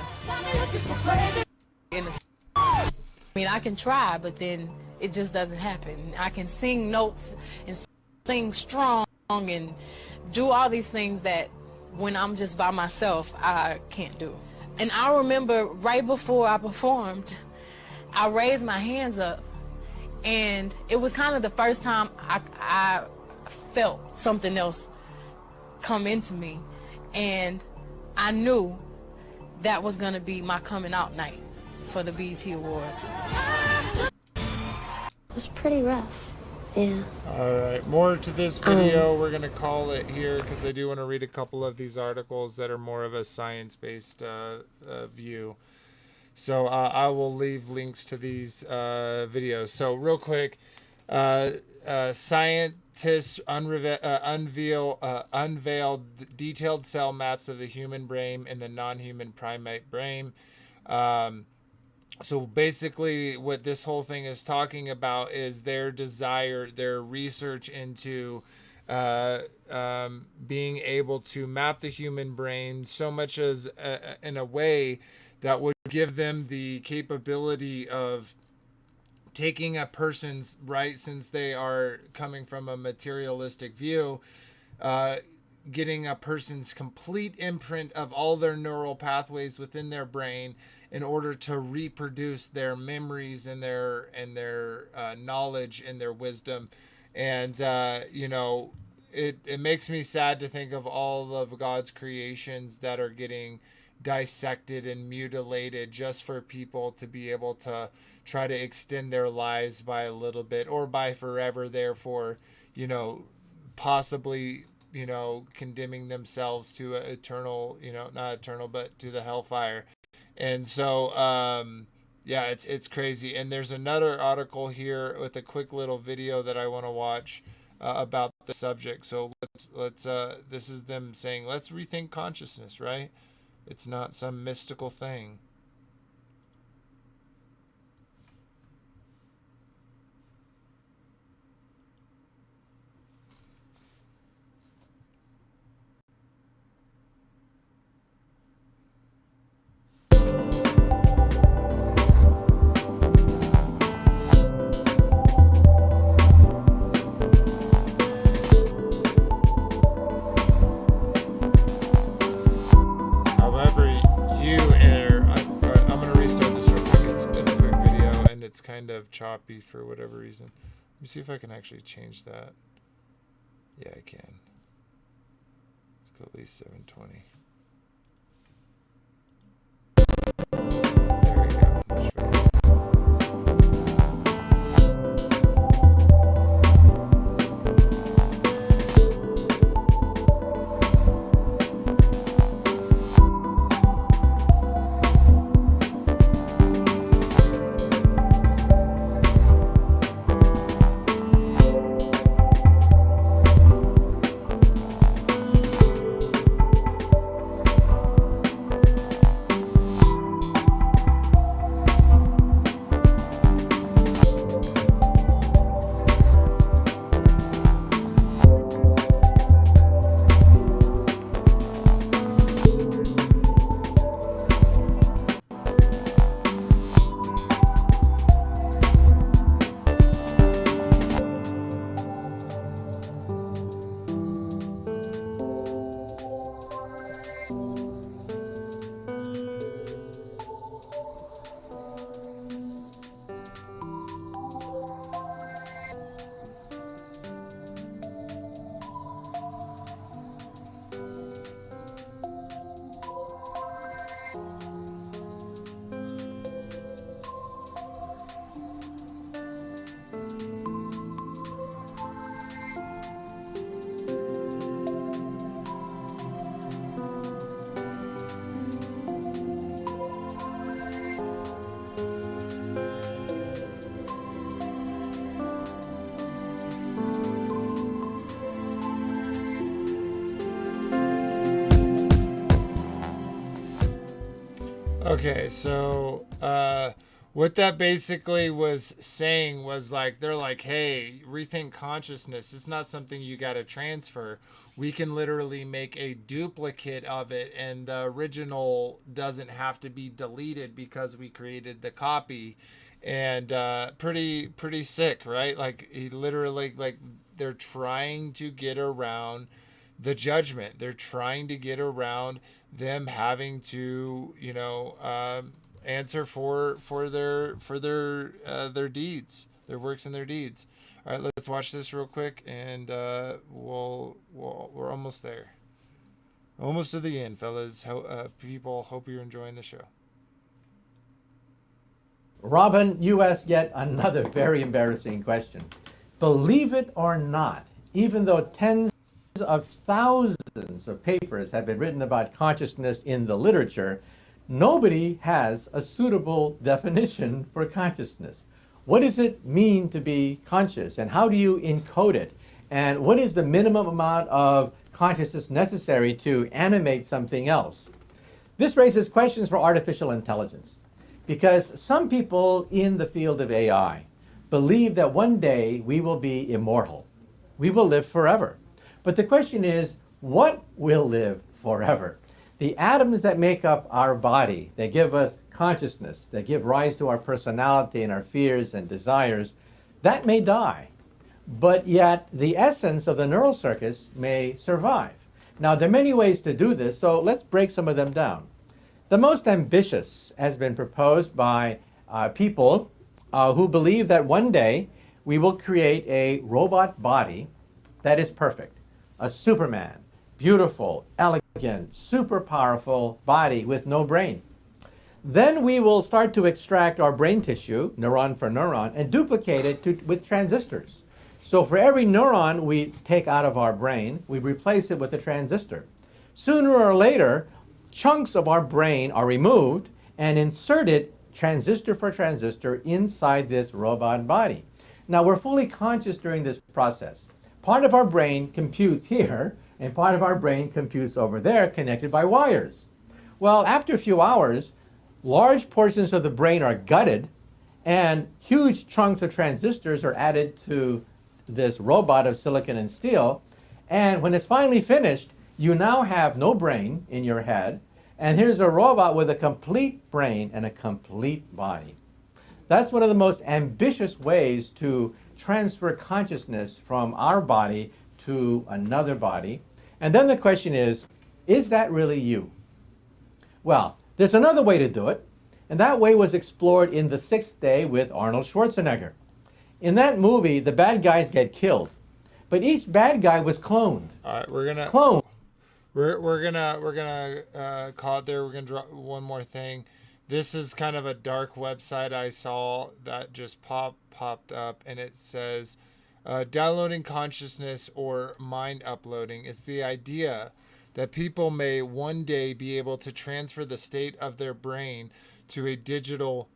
I mean, I can try, but then it just doesn't happen. I can sing notes and sing strong and do all these things that when I'm just by myself, I can't do. And I remember right before I performed, I raised my hands up, and it was kind of the first time I felt something else come into me, and I knew that was gonna be my coming out night for the BET Awards. It was pretty rough. Yeah. All right, more to this video. We're gonna call it here because I do want to read a couple of these articles that are more of a science-based view. So I will leave links to these videos. So real quick, scientists unveiled detailed cell maps of the human brain and the non-human primate brain. So basically what this whole thing is talking about is their desire, their research into being able to map the human brain so much as in a way that would give them the capability of taking a person's, right, since they are coming from a materialistic view, getting a person's complete imprint of all their neural pathways within their brain in order to reproduce their memories and their knowledge and their wisdom. And you know, it makes me sad to think of all of God's creations that are getting dissected and mutilated just for people to be able to try to extend their lives by a little bit or by forever, therefore, you know, possibly, you know, condemning themselves to eternal, you know, not eternal, but to the hellfire. And so yeah, it's crazy. And there's another article here with a quick little video that I want to watch about the subject. So let's this is them saying, let's rethink consciousness, right? It's not some mystical thing. Kind of choppy for whatever reason. Let me see if I can actually change that. Yeah, I can. Let's go at least 720. There we go. Much better. Okay, so What that basically was saying was like, they're like, hey, rethink consciousness. It's not something you got to transfer. We can literally make a duplicate of it, and the original doesn't have to be deleted because we created the copy. And pretty sick, right? Like, he literally, like, they're trying to get around the judgment. They're trying to get around them having to, answer for their deeds, their works and their deeds. All right, let's watch this real quick, and we're almost there, almost to the end, fellas. People, hope you're enjoying the show. Robin, you asked yet another very embarrassing question. Believe it or not, even though tens of thousands of papers have been written about consciousness in the literature, nobody has a suitable definition for consciousness. What does it mean to be conscious, and how do you encode it? And what is the minimum amount of consciousness necessary to animate something else? This raises questions for artificial intelligence, because some people in the field of AI believe that one day we will be immortal. We will live forever. But the question is, what will live forever? The atoms that make up our body, that give us consciousness, that give rise to our personality and our fears and desires, that may die. But yet the essence of the neural circuits may survive. Now, there are many ways to do this, so let's break some of them down. The most ambitious has been proposed by people who believe that one day we will create a robot body that is perfect. A Superman, beautiful, elegant, super powerful body with no brain. Then we will start to extract our brain tissue, neuron for neuron, and duplicate it with transistors. So for every neuron we take out of our brain, we replace it with a transistor. Sooner or later, chunks of our brain are removed and inserted transistor for transistor inside this robot body. Now, we're fully conscious during this process. Part of our brain computes here, and part of our brain computes over there, connected by wires. Well, after a few hours, large portions of the brain are gutted, and huge chunks of transistors are added to this robot of silicon and steel. And when it's finally finished, you now have no brain in your head, and here's a robot with a complete brain and a complete body. That's one of the most ambitious ways to transfer consciousness from our body to another body. And then the question is that really you? Well, there's another way to do it, and that way was explored in The Sixth Day with Arnold Schwarzenegger. In that movie, the bad guys get killed, but each bad guy was cloned. All right, we're gonna clone. We're gonna call it there. We're gonna drop one more thing. This is kind of a dark website I saw that just popped up, and it says downloading consciousness or mind uploading is the idea that people may one day be able to transfer the state of their brain to a digital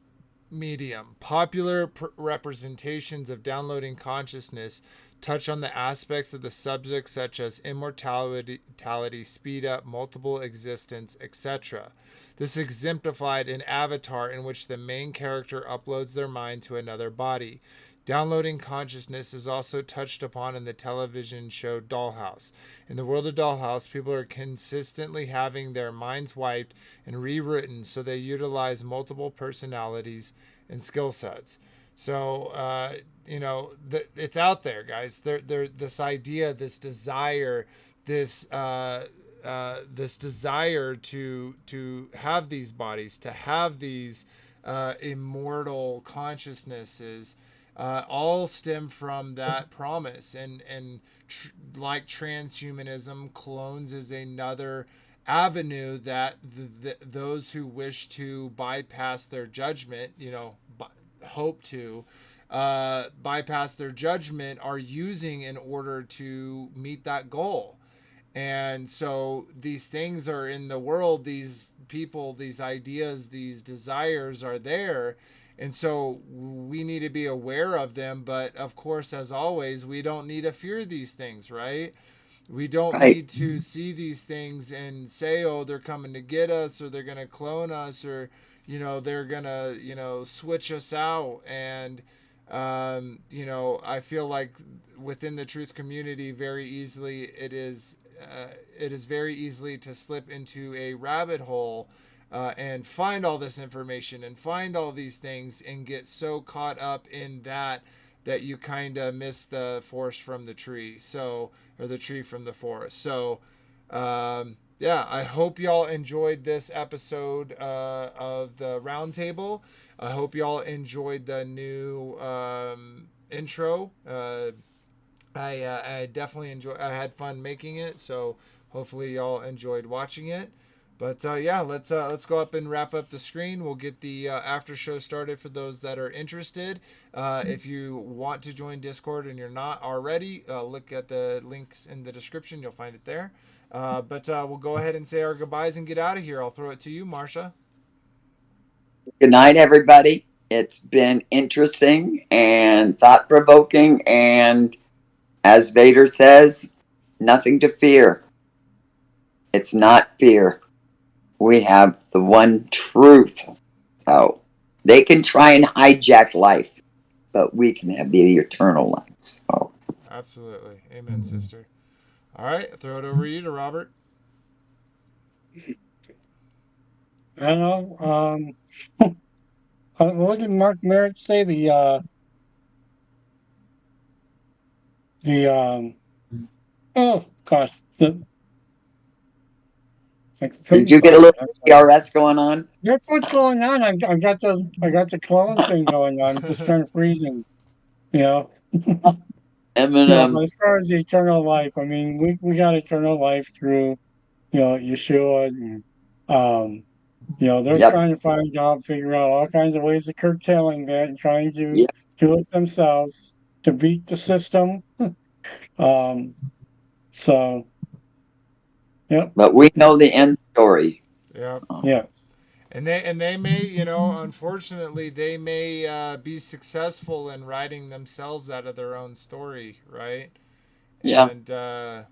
medium. Popular representations of downloading consciousness touch on the aspects of the subject such as immortality, speed up, multiple existence, etc. This is exemplified in Avatar, in which the main character uploads their mind to another body. Downloading consciousness is also touched upon in the television show Dollhouse. In the world of Dollhouse, people are consistently having their minds wiped and rewritten, so they utilize multiple personalities and skill sets. So, it's out there, guys. This idea, this desire, this desire to have these bodies, to have these immortal consciousnesses, all stem from that promise. And like transhumanism, clones is another avenue that those who wish to bypass their judgment, hope to bypass their judgment, are using in order to meet that goal. And so these things are in the world, these people, these ideas, these desires are there. And so we need to be aware of them. But of course, as always, we don't need to fear these things, right? We don't need to see these things and say, oh, they're coming to get us, or they're going to clone us, or, they're gonna, switch us out. And, I feel like within the truth community, very easily, it is very easily to slip into a rabbit hole and find all this information and find all these things and get so caught up in that you kind of miss the forest from the tree. So, or the tree from the forest. So, yeah, I hope y'all enjoyed this episode of the Roundtable. I hope y'all enjoyed the new intro. I definitely I had fun making it, so hopefully y'all enjoyed watching it. But yeah, let's go up and wrap up the screen. We'll get the after show started for those that are interested. If you want to join Discord and you're not already, look at the links in the description. You'll find it there. But we'll go ahead and say our goodbyes and get out of here. I'll throw it to you, Marsha. Good night, everybody. It's been interesting and thought-provoking, and as Vader says, nothing to fear. It's not fear. We have the one truth. So they can try and hijack life, but we can have the eternal life. So absolutely. Amen, sister. All right, throw it over you to Robert. I know. What did Mark Merritt say? Oh gosh. Did you get a little PRS going on? That's what's going on. I got the clone thing going on. Just trying to freeze him. Eminem. But as far as the eternal life, I mean, we got eternal life through, Yeshua, and they're trying to find out, figure out all kinds of ways of curtailing that and trying to do it themselves to beat the system. So, yep. But we know the end story. Yep. Yeah. And they may, unfortunately, they may be successful in writing themselves out of their own story, right? Yeah. And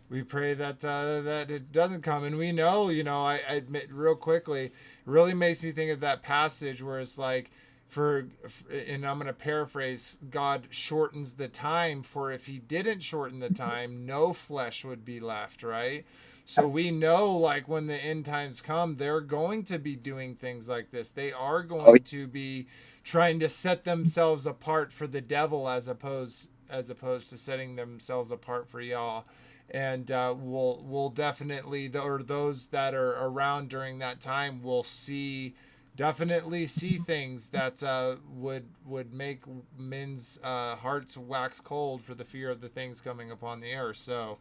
we pray that that it doesn't come. And we know, I admit real quickly, it really makes me think of that passage where it's like, and I'm going to paraphrase, God shortens the time, for if he didn't shorten the time, no flesh would be left, right? So we know, like, when the end times come, they're going to be doing things like this. They are going to be trying to set themselves apart for the devil as opposed to setting themselves apart for y'all. And we'll definitely, or those that are around during that time will definitely see things that would make men's hearts wax cold for the fear of the things coming upon the earth. So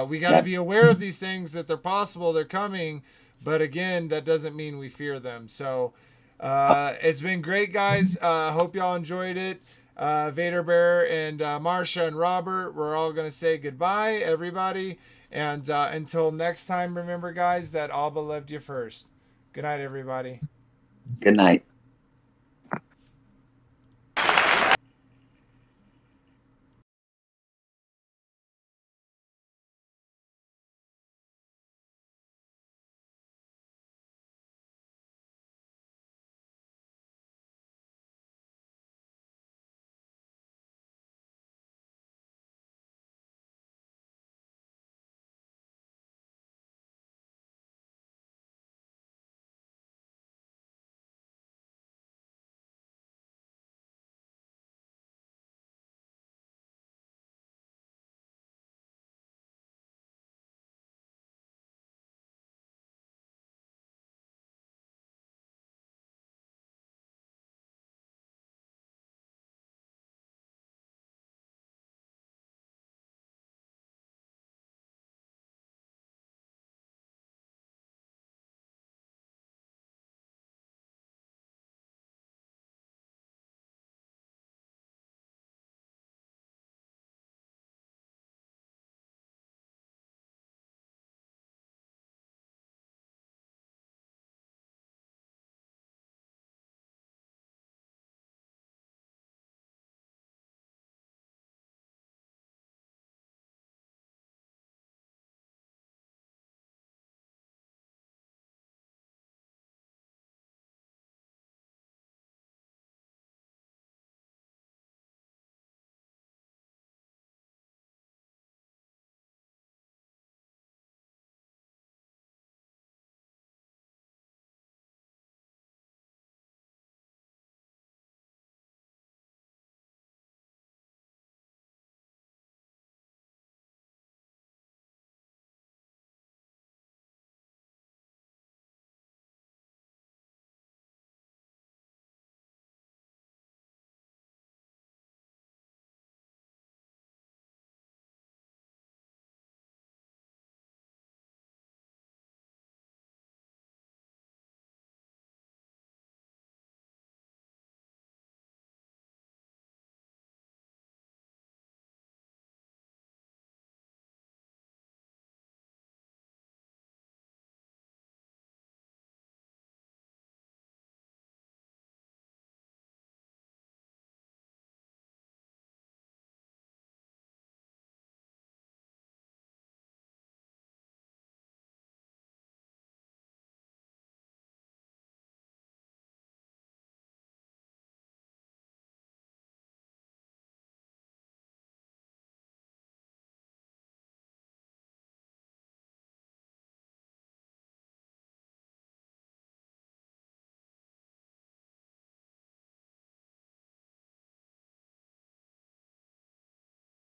we got to be aware of these things, that they're possible, they're coming, but again, that doesn't mean we fear them. So it's been great, guys. Hope y'all enjoyed it. Vader Bear and Marsha and Robert, we're all going to say goodbye, everybody. And until next time, remember, guys, that ABBA loved you first. Good night, everybody. Good night.